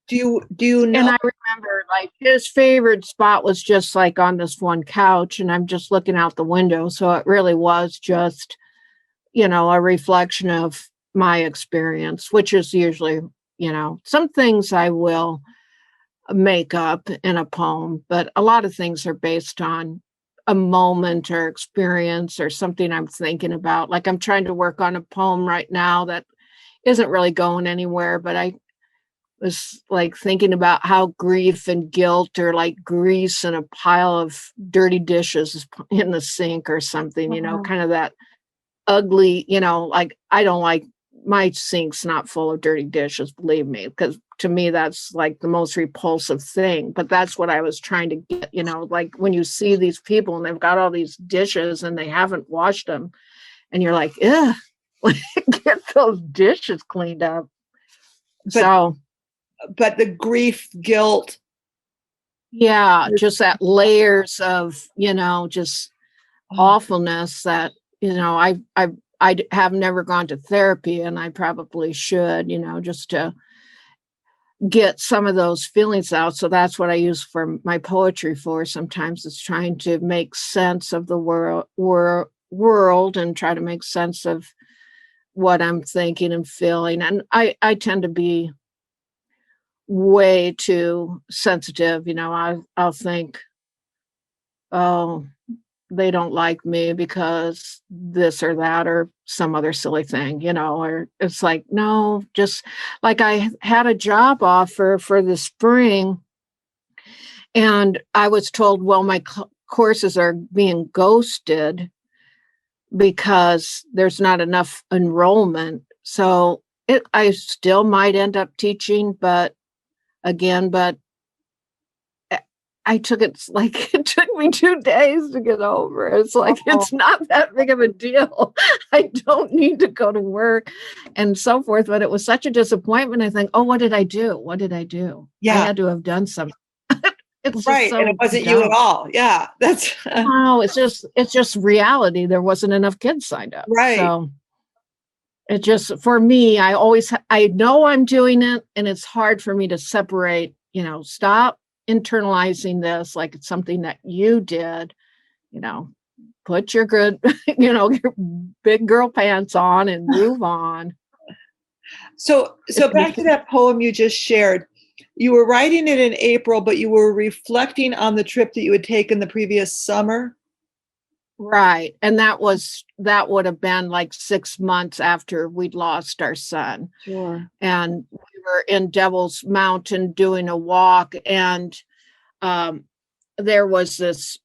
Do you know? And I remember like his favorite spot was just like on this one couch, and I'm just looking out the window. So it really was just, a reflection of my experience, which is usually, some things I will make up in a poem, but a lot of things are based on a moment or experience or something I'm thinking about. Like I'm trying to work on a poem right now that isn't really going anywhere, but I was like thinking about how grief and guilt are like grease in a pile of dirty dishes in the sink or something, kind of that ugly, like I don't like my sink's not full of dirty dishes, believe me, because to me that's like the most repulsive thing. But that's what I was trying to get, like when you see these people and they've got all these dishes and they haven't washed them, and you're like, ugh, get those dishes cleaned up. But the grief, guilt. Yeah, just that layers of, just awfulness that, I have never gone to therapy, and I probably should, just to get some of those feelings out. So that's what I use for my poetry for. Sometimes it's trying to make sense of the world and try to make sense of what I'm thinking and feeling. And I tend to be way too sensitive. I'll think, oh, they don't like me because this or that or some other silly thing, or it's like, no, just like I had a job offer for the spring and I was told, well, my courses are being ghosted because there's not enough enrollment. So I still might end up teaching, but again, but it took me 2 days to get over. It's like, it's not that big of a deal. I don't need to go to work and so forth. But it was such a disappointment. I think, oh, what did I do? What did I do? Yeah. I had to have done something. It's right. So and it wasn't dumb. you at all. Yeah. That's no, it's just reality. There wasn't enough kids signed up. Right. So it just, for me, I know I'm doing it, and it's hard for me to separate, stop internalizing this like it's something that you did, put your good, your big girl pants on and move on. So back to that poem you just shared. You were writing it in April, but you were reflecting on the trip that you had taken the previous summer. Right. And that would have been like 6 months after we'd lost our son. Sure. And we were in Devil's Mountain doing a walk, and there was this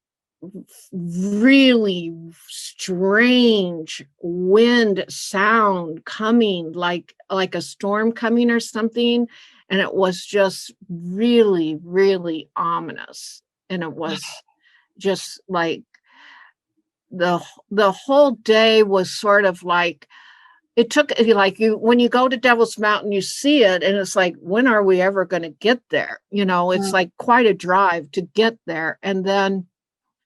really strange wind sound coming, like a storm coming or something. And it was just really, really ominous. And it was just like the whole day was sort of like, it took, like, when you go to Devil's Mountain, you see it, and it's like, when are we ever going to get there? It's like quite a drive to get there. And then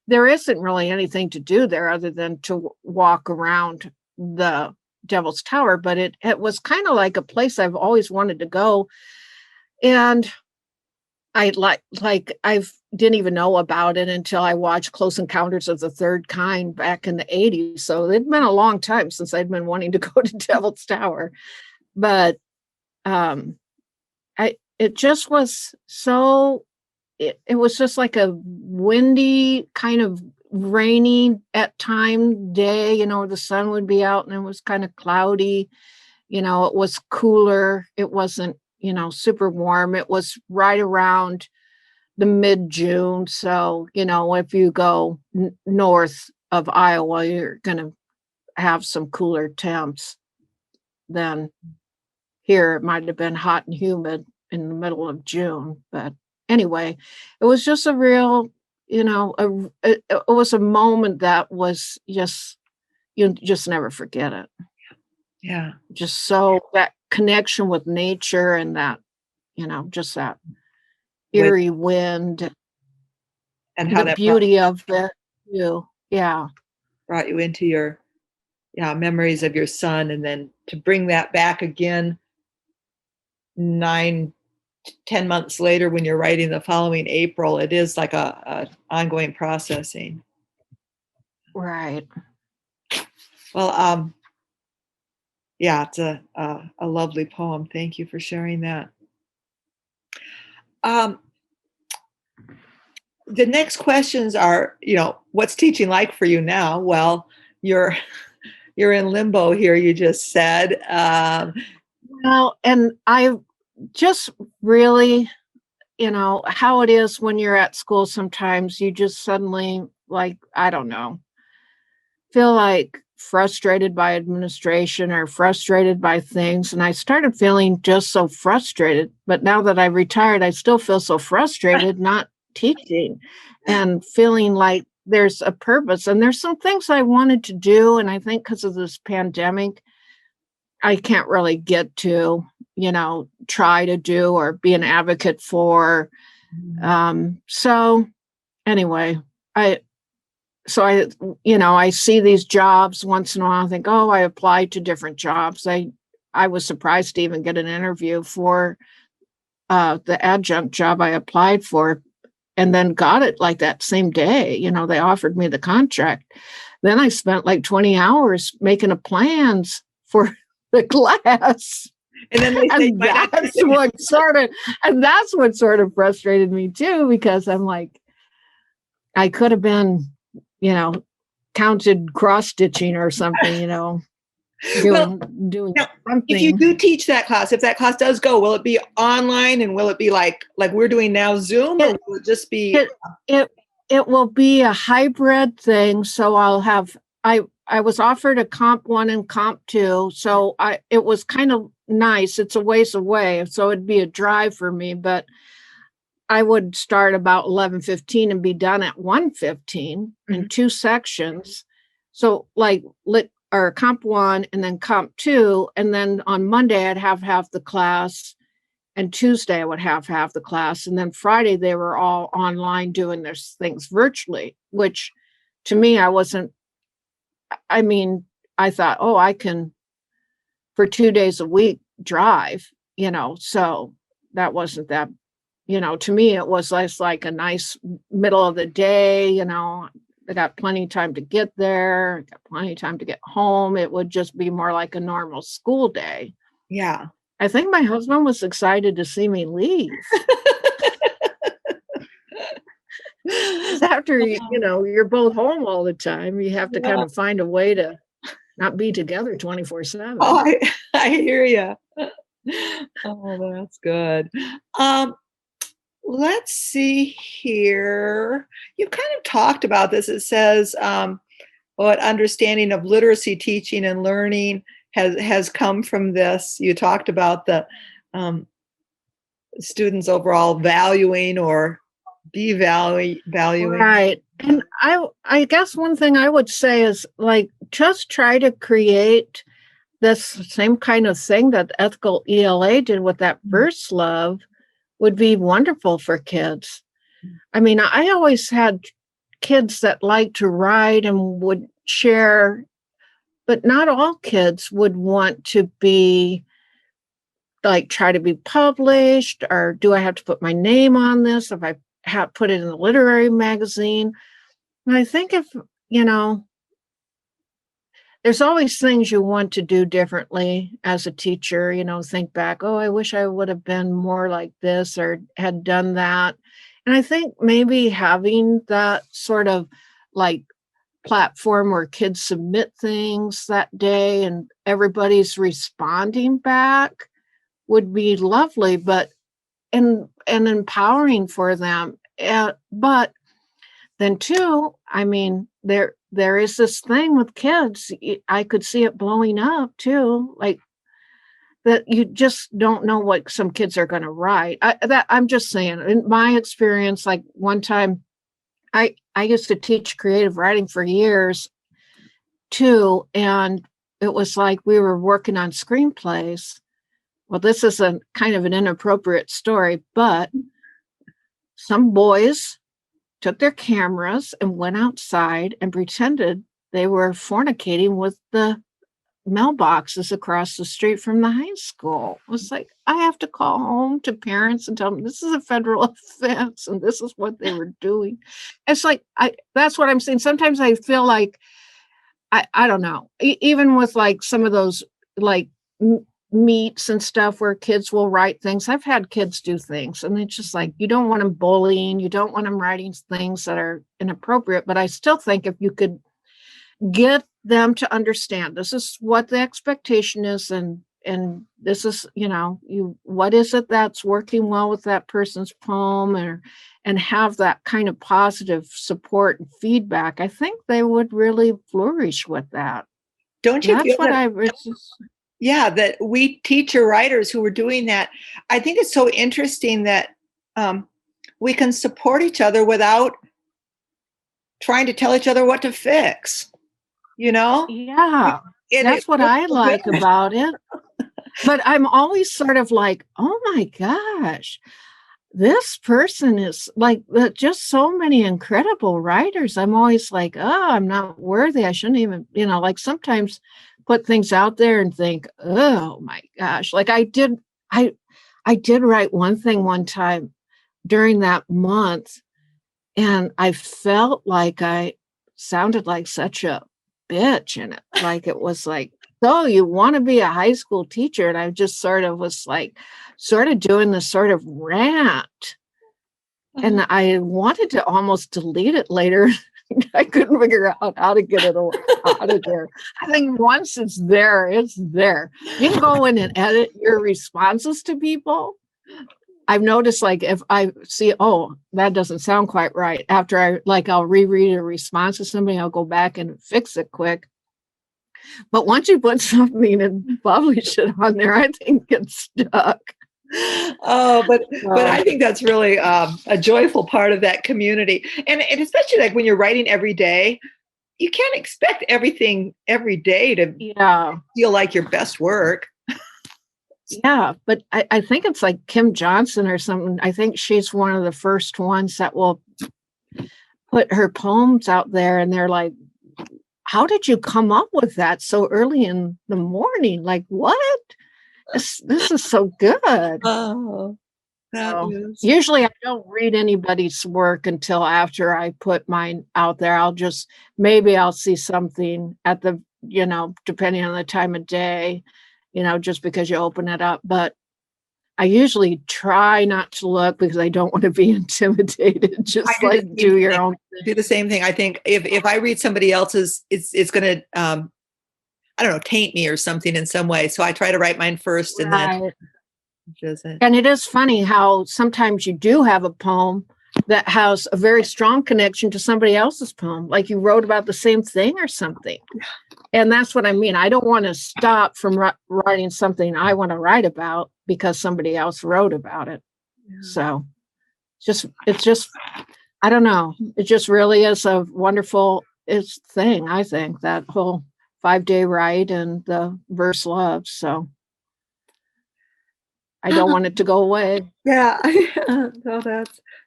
there isn't really anything to do there other than to walk around the Devil's Tower. But it was kind of like a place I've always wanted to go. And I didn't even know about it until I watched Close Encounters of the Third Kind back in the 80s. So it'd been a long time since I'd been wanting to go to Devil's Tower. But it just was so, it was just like a windy, kind of rainy at time day, the sun would be out and it was kind of cloudy. It was cooler. It wasn't, super warm. It was right around the mid-June. So, if you go north of Iowa, you're going to have some cooler temps than here. It might have been hot and humid in the middle of June. But anyway, it was just a real, it was a moment that was just, you just never forget it. Yeah. Just so that connection with nature, and that, just that eerie wind and how the that beauty of it. Yeah. Brought you into your memories of your son, and then to bring that back again 9-10 months later when you're writing the following April, it is like a ongoing processing. Right. Well, yeah, it's a lovely poem. Thank you for sharing that. The next questions are, what's teaching like for you now? Well, you're in limbo here, you just said. Well, and I just really, how it is when you're at school, sometimes you just suddenly, like, I don't know, feel like frustrated by administration or frustrated by things. And I started feeling just so frustrated. But now that I retired, I still feel so frustrated not teaching, and feeling like there's a purpose. And there's some things I wanted to do. And I think because of this pandemic, I can't really get to, try to do or be an advocate for. So anyway, I see these jobs once in a while. I think, oh, I applied to different jobs. I was surprised to even get an interview for the adjunct job I applied for, and then got it like that same day. They offered me the contract. Then I spent like 20 hours making the plans for the class. And then that's what sort of frustrated me too, because I'm like, I could have been, counted cross stitching or something, doing something. If you do teach that class, if that class does go, will it be online, and will it be like we're doing now, Zoom, or will it just be? It will be a hybrid thing. So I'll have, I was offered a comp 1 and comp 2. So it was kind of nice. It's a ways away, so it'd be a drive for me, but I would start about 11:15 and be done at 1:15 in 2 sections. So like lit or comp 1 and then comp 2, and then on Monday I'd have half the class, and Tuesday I would have half the class, and then Friday they were all online doing their things virtually, which to me I thought, oh, I can for 2 days a week drive, so that wasn't that, to me it was like a nice middle of the day, I got plenty of time to get there, got plenty of time to get home. It would just be more like a normal school day. Yeah. I think my husband was excited to see me leave. After, you're both home all the time, you have to kind of find a way to not be together 24/7. Oh, I hear you. Oh, that's good. Let's see here. You kind of talked about this. It says, what understanding of literacy teaching and learning has come from this. You talked about the students overall valuing or valuing. Right. And I guess one thing I would say is like, just try to create this same kind of thing that ethical ELA did with that first love would be wonderful for kids. I mean, I always had kids that liked to write and would share, but not all kids would want to be like, try to be published, or do I have to put my name on this if I put it in a literary magazine? And I think if, there's always things you want to do differently as a teacher, think back, oh, I wish I would have been more like this or had done that. And I think maybe having that sort of like platform where kids submit things that day and everybody's responding back would be lovely, and empowering for them. But then too, I mean, there is this thing with kids. I could see it blowing up too, like that you just don't know what some kids are going to write. I'm just saying, in my experience, like one time I used to teach creative writing for years too. And it was like we were working on screenplays. Well, this is a kind of an inappropriate story, but some boys took their cameras and went outside and pretended they were fornicating with the mailboxes across the street from the high school. It was like, I have to call home to parents and tell them this is a federal offense and this is what they were doing. It's like, that's what I'm saying. Sometimes I feel like, I don't know, even with like some of those like meets and stuff where kids will write things. I've had kids do things and it's just like, you don't want them bullying. You don't want them writing things that are inappropriate. But I still think if you could get them to understand this is what the expectation is, and this is, what is it that's working well with that person's poem, and have that kind of positive support and feedback, I think they would really flourish with that. Don't you feel that? Yeah, that we teacher writers who were doing that, I think it's so interesting that we can support each other without trying to tell each other what to fix, Yeah, that's what I like about it. But I'm always sort of like, oh my gosh, this person is like just so many incredible writers. I'm always like, oh, I'm not worthy. I shouldn't even, like sometimes put things out there and think, oh my gosh, like I did write one thing one time during that month, and I felt like I sounded like such a bitch in it. Like it was like, so you want to be a high school teacher? And I just sort of was like, sort of doing this sort of rant. And I wanted to almost delete it later. I couldn't figure out how to get it out of there. I think once it's there, it's there. You can go in and edit your responses to people. I've noticed, like, if I see, oh, that doesn't sound quite right, after I'll reread a response to somebody, I'll go back and fix it quick. But once you put something and publish it on there, I think it's stuck. Oh, but I think that's really a joyful part of that community, and especially like when you're writing every day, you can't expect everything every day to feel like your best work. Yeah, but I think it's like Kim Johnson or something. I think she's one of the first ones that will put her poems out there, and they're like, how did you come up with that so early in the morning? Like, what? This is so good. Oh, usually I don't read anybody's work until after I put mine out there. Maybe I'll see something at the, depending on the time of day, just because you open it up. But I usually try not to look because I don't want to be intimidated. Just do your own thing. Do the same thing. I think if I read somebody else's, it's going to, I don't know, taint me or something in some way. So I try to write mine first and then. And it is funny how sometimes you do have a poem that has a very strong connection to somebody else's poem, like you wrote about the same thing or something. And that's what I mean. I don't want to stop from writing something I want to write about because somebody else wrote about it. Yeah. So it's just, I don't know. It just really is a wonderful thing, I think, that whole 5-day write and the verse love. So I don't want it to go away. Yeah, no,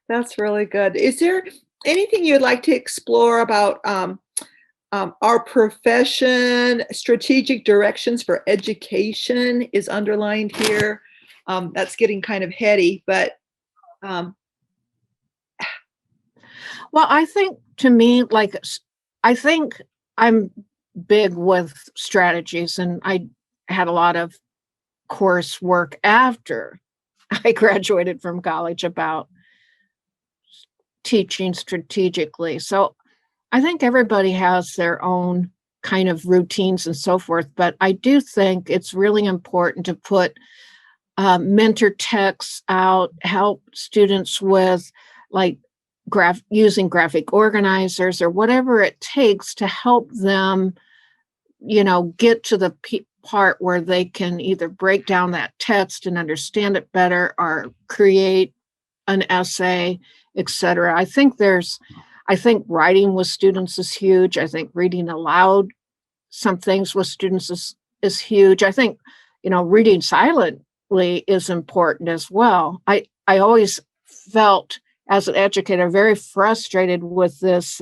that's really good. Is there anything you'd like to explore about our profession? Strategic directions for education is underlined here. That's getting kind of heady, but well, I think to me, I think I'm big with strategies, and I had a lot of coursework after I graduated from college about teaching strategically. So I think everybody has their own kind of routines and so forth, but I do think it's really important to put mentor texts out, help students with using graphic organizers or whatever it takes to help them, get to the part where they can either break down that text and understand it better or create an essay, etc. I think writing with students is huge. I think reading aloud some things with students is huge. I think, reading silently is important as well. I always felt as an educator very frustrated with this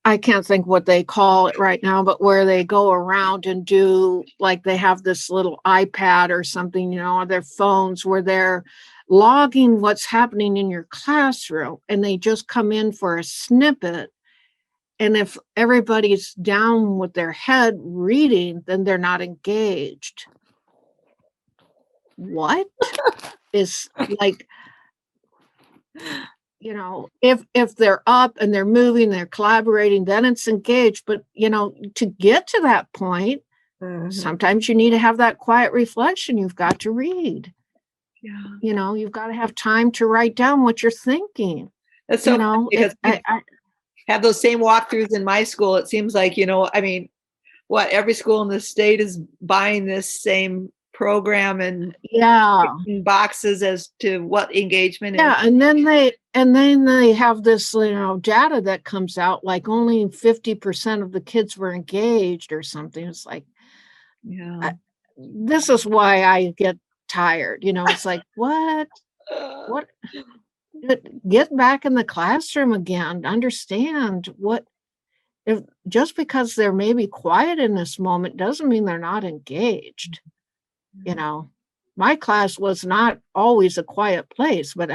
I can't think what they call it right now, but where they go around and do, like they have this little iPad or something, on their phones where they're logging what's happening in your classroom, and they just come in for a snippet. And if everybody's down with their head reading, then they're not engaged. What is like... if they're up and they're moving, they're collaborating, then it's engaged. But, to get to that point, sometimes you need to have that quiet reflection. You've got to read. Yeah. You've got to have time to write down what you're thinking. That's so funny because I have those same walkthroughs in my school. It seems like, every school in the state is buying this same program and boxes as to what engagement is. Yeah, and then they have this data that comes out like only 50% of the kids were engaged or something. It's like, this is why I get tired. It's like, what get back in the classroom again. Understand if just because they're maybe quiet in this moment doesn't mean they're not engaged. My class was not always a quiet place, but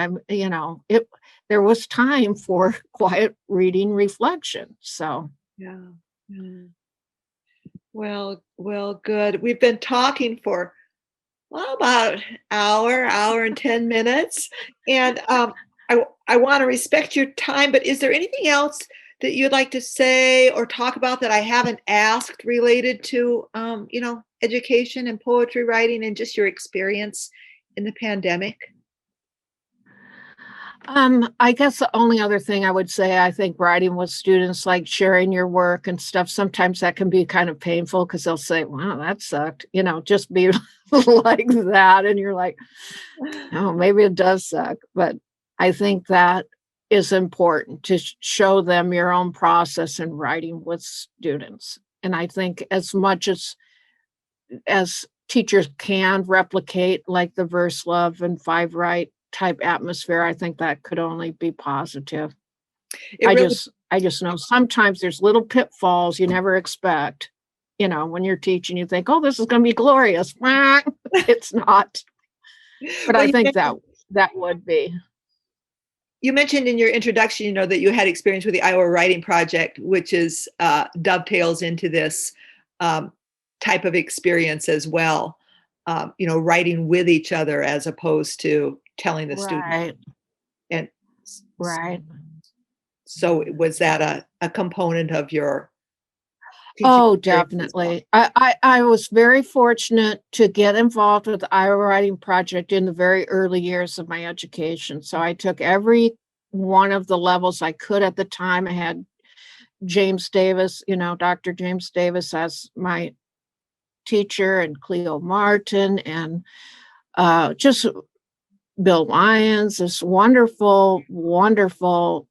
there was time for quiet reading reflection. So, yeah. Well, good. We've been talking for about an hour and 10 minutes. And I want to respect your time, but is there anything else that you'd like to say or talk about that I haven't asked related to, education and poetry writing and just your experience in the pandemic? I guess the only other thing I would say, I think writing with students, like sharing your work and stuff, sometimes that can be kind of painful because they'll say, wow, that sucked, just be like that. And you're like, oh, maybe it does suck. But I think that is important to show them your own process in writing with students. And I think as much as teachers can replicate like the verse love and five right type atmosphere, I think that could only be positive. I just know sometimes there's little pitfalls you never expect. When you're teaching, you think, oh, this is going to be glorious. It's not. But I think that would be. You mentioned in your introduction, that you had experience with the Iowa Writing Project, which is dovetails into this type of experience as well. Writing with each other as opposed to telling the student. And right. So was that a component of your teaching? Oh, definitely. Well? I was very fortunate to get involved with the Iowa Writing Project in the very early years of my education. So I took every one of the levels I could at the time. I had James Davis, Dr. James Davis as my teacher, and Cleo Martin, and just Bill Lyons, this wonderful, wonderful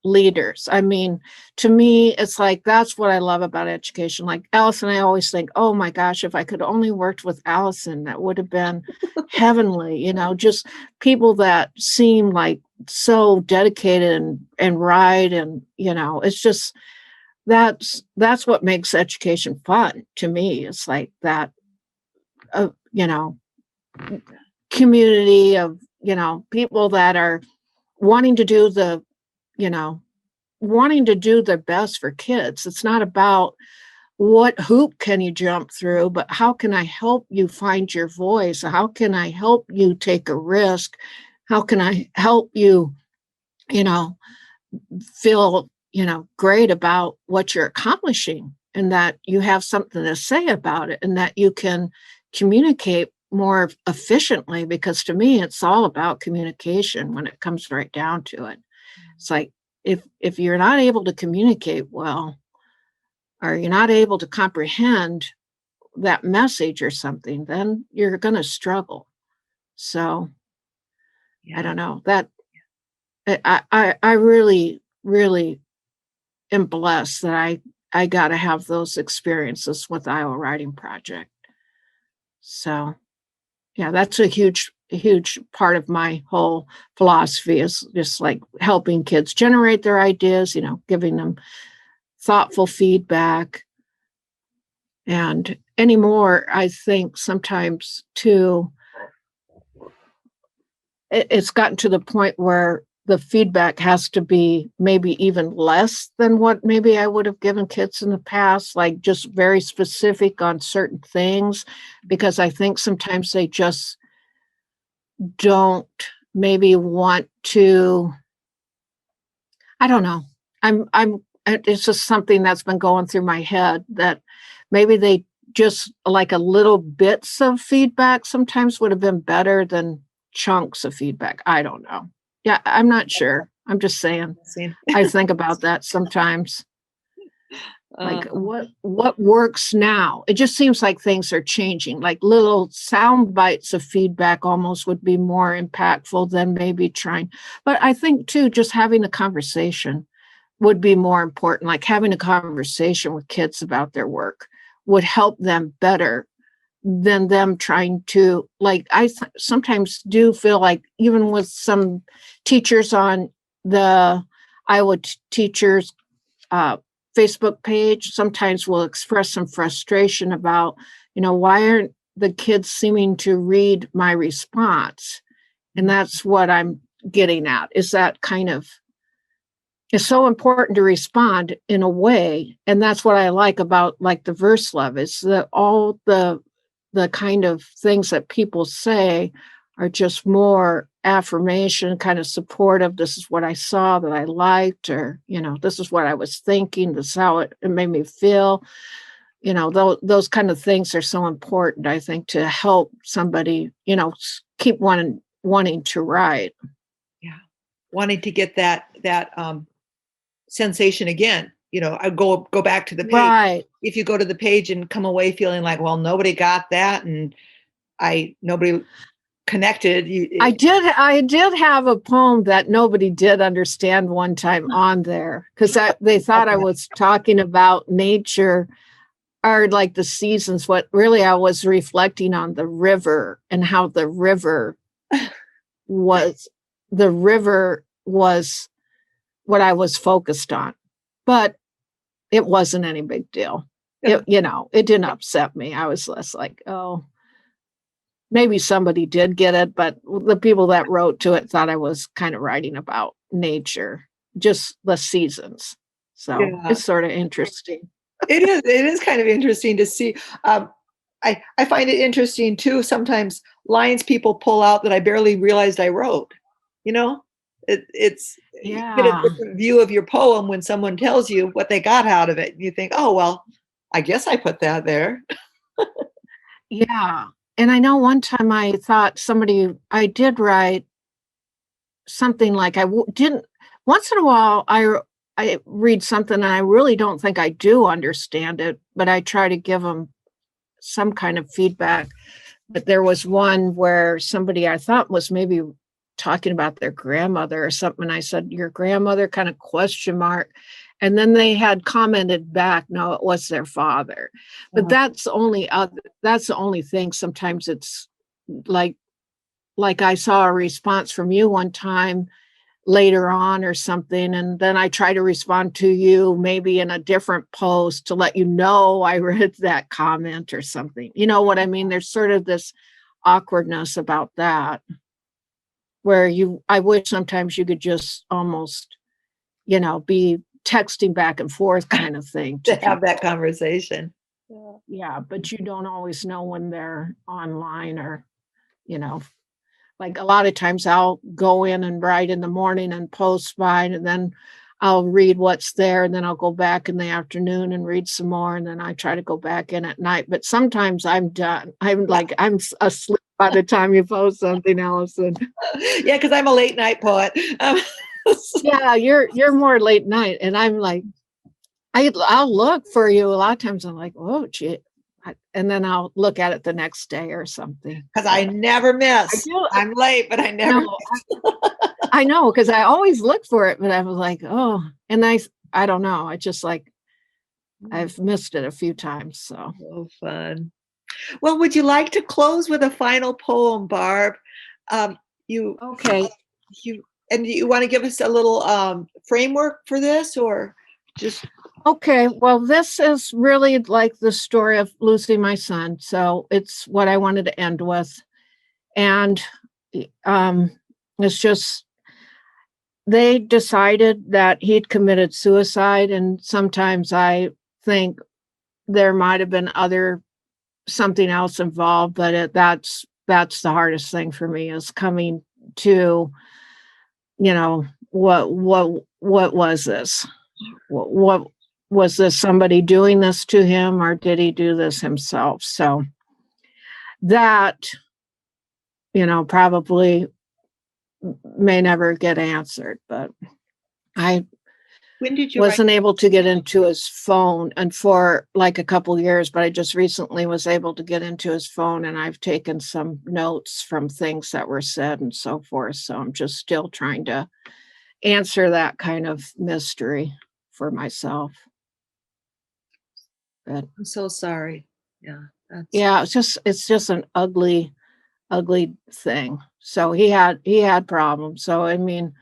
leaders. I mean, to me, it's like, that's what I love about education. Like Allison, I always think, oh my gosh, if I could only worked with Allison, that would have been heavenly, just people that seem like so dedicated and right. And, it's just, that's what makes education fun to me. It's like that, community of, people that are wanting to do their best for kids. It's not about what hoop can you jump through, but how can I help you find your voice? How can I help you take a risk? How can I help you, feel, great about what you're accomplishing, and that you have something to say about it, and that you can communicate more efficiently? Because to me, it's all about communication when it comes right down to it. It's like, if you're not able to communicate well, or you're not able to comprehend that message or something, then you're going to struggle. So I don't know, that I really, really am blessed that I got to have those experiences with Iowa Writing Project. So yeah, that's a huge part of my whole philosophy, is just like helping kids generate their ideas, giving them thoughtful feedback. And anymore, I think sometimes too, it's gotten to the point where the feedback has to be maybe even less than what maybe I would have given kids in the past, like just very specific on certain things, because I think sometimes they just don't maybe want to. I don't know. It's just something that's been going through my head, that maybe they just like a little bits of feedback sometimes would have been better than chunks of feedback. I don't know. Yeah, I'm not sure. I'm just saying. I think about that sometimes. Like what works now? It just seems like things are changing. Like little sound bites of feedback almost would be more impactful than maybe trying. But I think too, just having a conversation would be more important. Like having a conversation with kids about their work would help them better than them trying to, like, I sometimes do feel like even with some teachers on the Iowa teachers Facebook page, sometimes will express some frustration about, why aren't the kids seeming to read my response? And that's what I'm getting at, is that kind of, it's so important to respond in a way. And that's what I like about like the verse love, is that all the kind of things that people say are just more affirmation, kind of supportive. This is what I saw that I liked, or, this is what I was thinking. This is how it made me feel. Those kind of things are so important, I think, to help somebody, keep wanting to write. Yeah. wanting to get that sensation again. I go back to the page. Right. If you go to the page and come away feeling like, well, nobody got that, and nobody connected. I did have a poem that nobody did understand one time on there, because they thought I was talking about nature or like the seasons. What really I was reflecting on the river and how the river was what I was focused on, but it wasn't any big deal. It didn't upset me. I was less like, oh, maybe somebody did get it, but the people that wrote to it thought I was kind of writing about nature, just the seasons. So It's sort of interesting. It is kind of interesting to see. I find it interesting too. Sometimes lines people pull out that I barely realized I wrote. It's you get a different view of your poem when someone tells you what they got out of it. You think, oh, well, I guess I put that there. Yeah. And I know one time I thought I did write something like didn't, once in a while I read something and I really don't think I do understand it, but I try to give them some kind of feedback. But there was one where somebody I thought was maybe talking about their grandmother or something. And I said, your grandmother, kind of question mark. And then they had commented back, no, it was their father. But that's the only thing. Sometimes it's like I saw a response from you one time later on or something, and then I try to respond to you maybe in a different post to let you know I read that comment or something. You know what I mean? There's sort of this awkwardness about that, where I wish sometimes you could just almost, be texting back and forth kind of thing to have that conversation. Yeah, but you don't always know when they're online or, like a lot of times I'll go in and write in the morning and post mine, and then I'll read what's there, and then I'll go back in the afternoon and read some more, and then I try to go back in at night. But sometimes I'm done. I'm asleep by the time you post something, Allison. Yeah, because I'm a late night poet. Yeah, you're more late night, and I'm like, I'll look for you. A lot of times I'm like, oh, gee. And then I'll look at it the next day or something. Because I never miss. I'm late, but I never miss. I know, because I always look for it, but I was like, oh, and I don't know. I just I've missed it a few times. So fun. Well, would you like to close with a final poem, Barb? Okay. And you want to give us a little framework for this, or just? Okay, well, this is really like the story of losing my son. So it's what I wanted to end with. And it's just, they decided that he'd committed suicide. And sometimes I think there might have been something else involved, but that's the hardest thing for me, is coming to, what was this? What was this, somebody doing this to him, or did he do this himself? So that, probably may never get answered, but I wasn't able to get into his phone and for like a couple years, but I just recently was able to get into his phone, and I've taken some notes from things that were said and so forth. So I'm just still trying to answer that kind of mystery for myself. But I'm so sorry. Yeah, it's just an ugly thing. So he had problems. So I mean,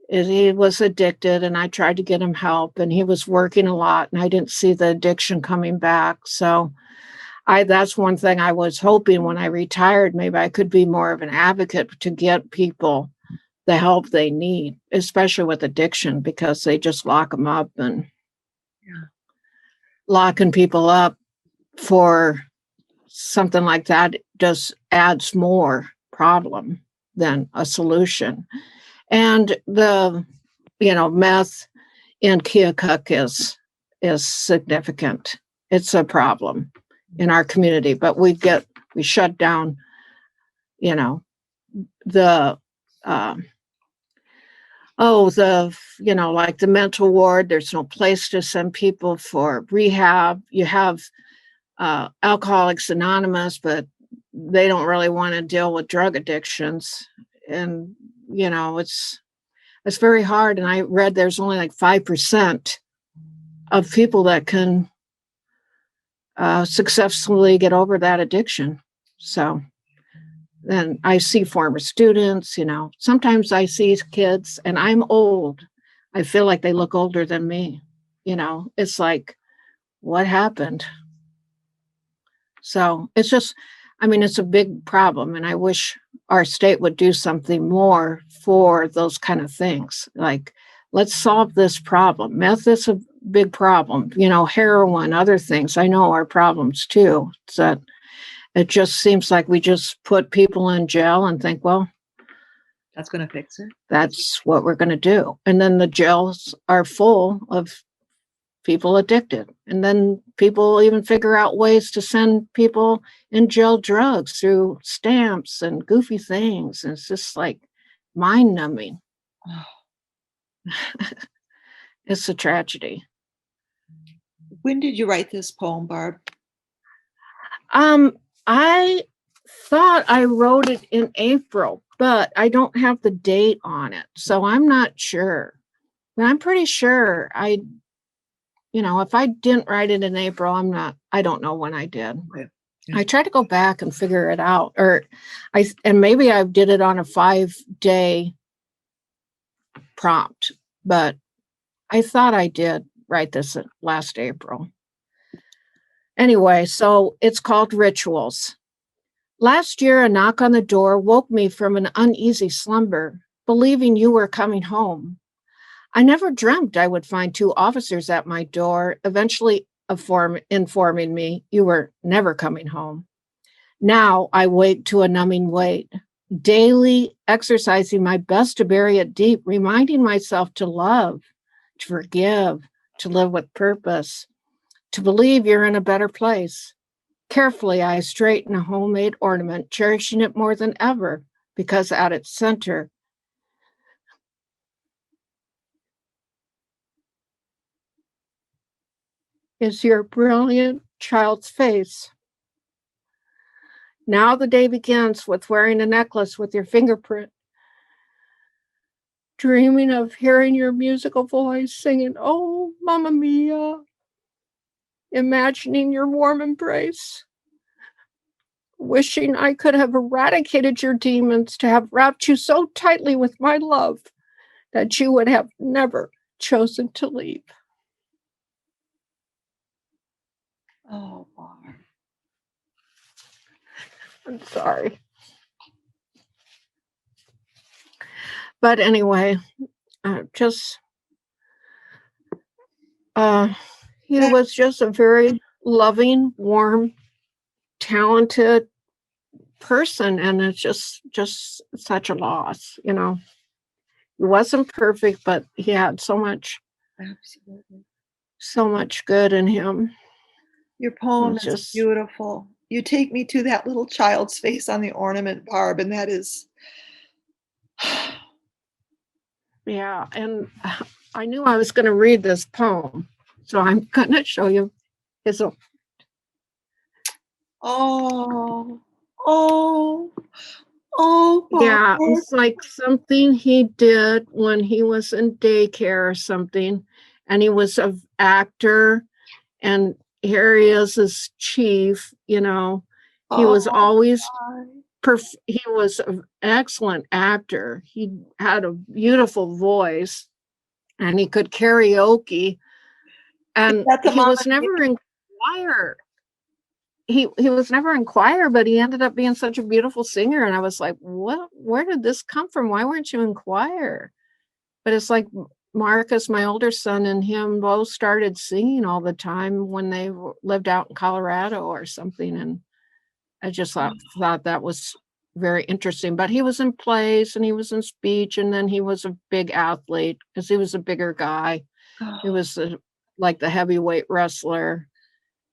he was addicted, and I tried to get him help, and he was working a lot, and I didn't see the addiction coming back. So that's one thing I was hoping when I retired, maybe I could be more of an advocate to get people the help they need, especially with addiction, because they just lock them up, and locking people up for something like that just adds more problem than a solution. And the meth in Keokuk is significant. It's a problem in our community, but we shut down the oh, like the mental ward, there's no place to send people for rehab. You have Alcoholics Anonymous, but they don't really want to deal with drug addictions. And, it's very hard. And I read there's only like 5% of people that can successfully get over that addiction. So then I see former students, sometimes I see kids and I'm old. I feel like they look older than me. It's like, what happened? So it's just, it's a big problem. And I wish our state would do something more for those kind of things. Like, let's solve this problem. Meth is a big problem, heroin, other things I know are problems too. It's that it just seems like we just put people in jail and think, well, that's going to fix it. That's what we're going to do. And then the jails are full of people addicted. And then people even figure out ways to send people in jail drugs through stamps and goofy things. And it's just like mind numbing. It's a tragedy. When did you write this poem, Barb? I thought I wrote it in April, but I don't have the date on it. So I'm not sure. But I'm pretty sure if I didn't write it in April, I don't know when I did. Okay. Yeah. I tried to go back and figure it out, and maybe I did it on a 5-day prompt, but I thought I did write this last April. Anyway, so it's called Rituals. Last year, a knock on the door woke me from an uneasy slumber, believing you were coming home. I never dreamt I would find 2 officers at my door, eventually informing me you were never coming home. Now I wake to a numbing wait, daily exercising my best to bury it deep, reminding myself to love, to forgive, to live with purpose, to believe you're in a better place. Carefully, I straighten a homemade ornament, cherishing it more than ever, because at its center is your brilliant child's face. Now the day begins with wearing a necklace with your fingerprint, dreaming of hearing your musical voice singing, "Oh, Mamma Mia," imagining your warm embrace, wishing I could have eradicated your demons, to have wrapped you so tightly with my love that you would have never chosen to leave. Oh, Barb. I'm sorry. But anyway, he was just a very loving, warm, talented person, and it's just such a loss. He wasn't perfect, but he had so much good in him. Your poem is beautiful. You take me to that little child's face on the ornament, Barb, and that is yeah. And I knew I was going to read this poem, so I'm going to show you his own. Oh, Barb. Yeah, it's like something he did when he was in daycare or something, and he was an actor, and here he is as chief. He was always he was an excellent actor. He had a beautiful voice, and he could karaoke, and he was never in choir. He was never in choir, but he ended up being such a beautiful singer. And I was like, what? Where did this come from? Why weren't you in choir? But it's like Marcus, my older son, and him both started singing all the time when they lived out in Colorado or something. And I just thought that was very interesting. But he was in plays and he was in speech, and then he was a big athlete because he was a bigger guy. He was like the heavyweight wrestler,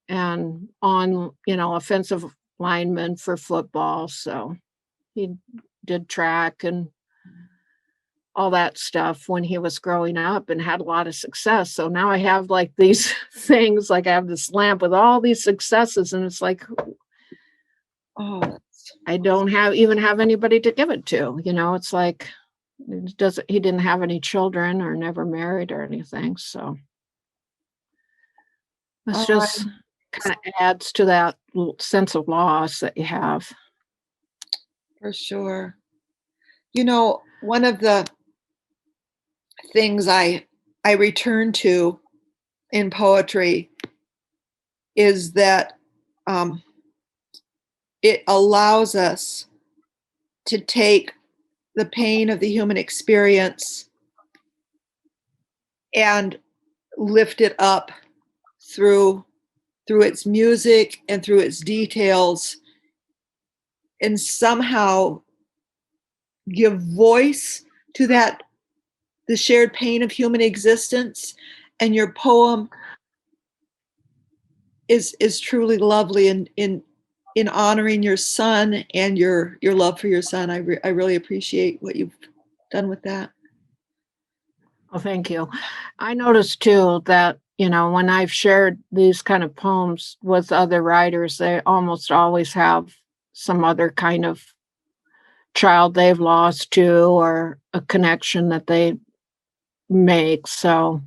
and on, offensive lineman for football. So he did track, and all that stuff when he was growing up and had a lot of success. So now I have like these things, like I have this lamp with all these successes, and it's like, Oh, I don't even have anybody to give it to. It's like he didn't have any children or never married or anything. So it's just kind of adds to that sense of loss that you have. for sure. One of the things I return to in poetry is that it allows us to take the pain of the human experience and lift it up through its music and through its details, and somehow give voice to the shared pain of human existence. And your poem is truly lovely in honoring your son and your love for your son. I really appreciate what you've done with that. Well, thank you. I noticed too that, when I've shared these kind of poems with other writers, they almost always have some other kind of child they've lost to, or a connection that they make. So,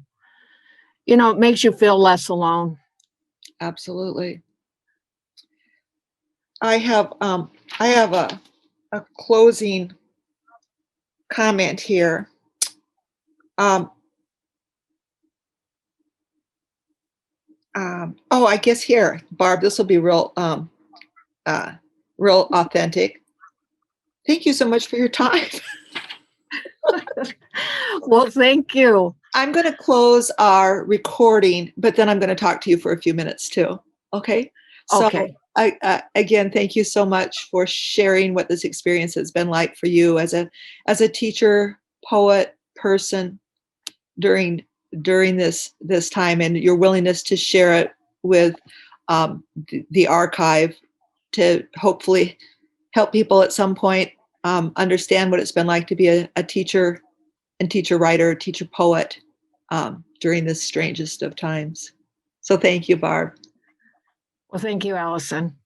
it makes you feel less alone. Absolutely. I have a closing comment here. I guess here, Barb, this will be real authentic. Thank you so much for your time. Well, thank you. I'm going to close our recording, but then I'm going to talk to you for a few minutes too. Okay. So Okay. Again, thank you so much for sharing what this experience has been like for you as a teacher, poet, person during this time, and your willingness to share it with the archive to hopefully help people at some point understand what it's been like to be a teacher and teacher writer, teacher poet during this strangest of times. So thank you, Barb. Well, thank you, Allison.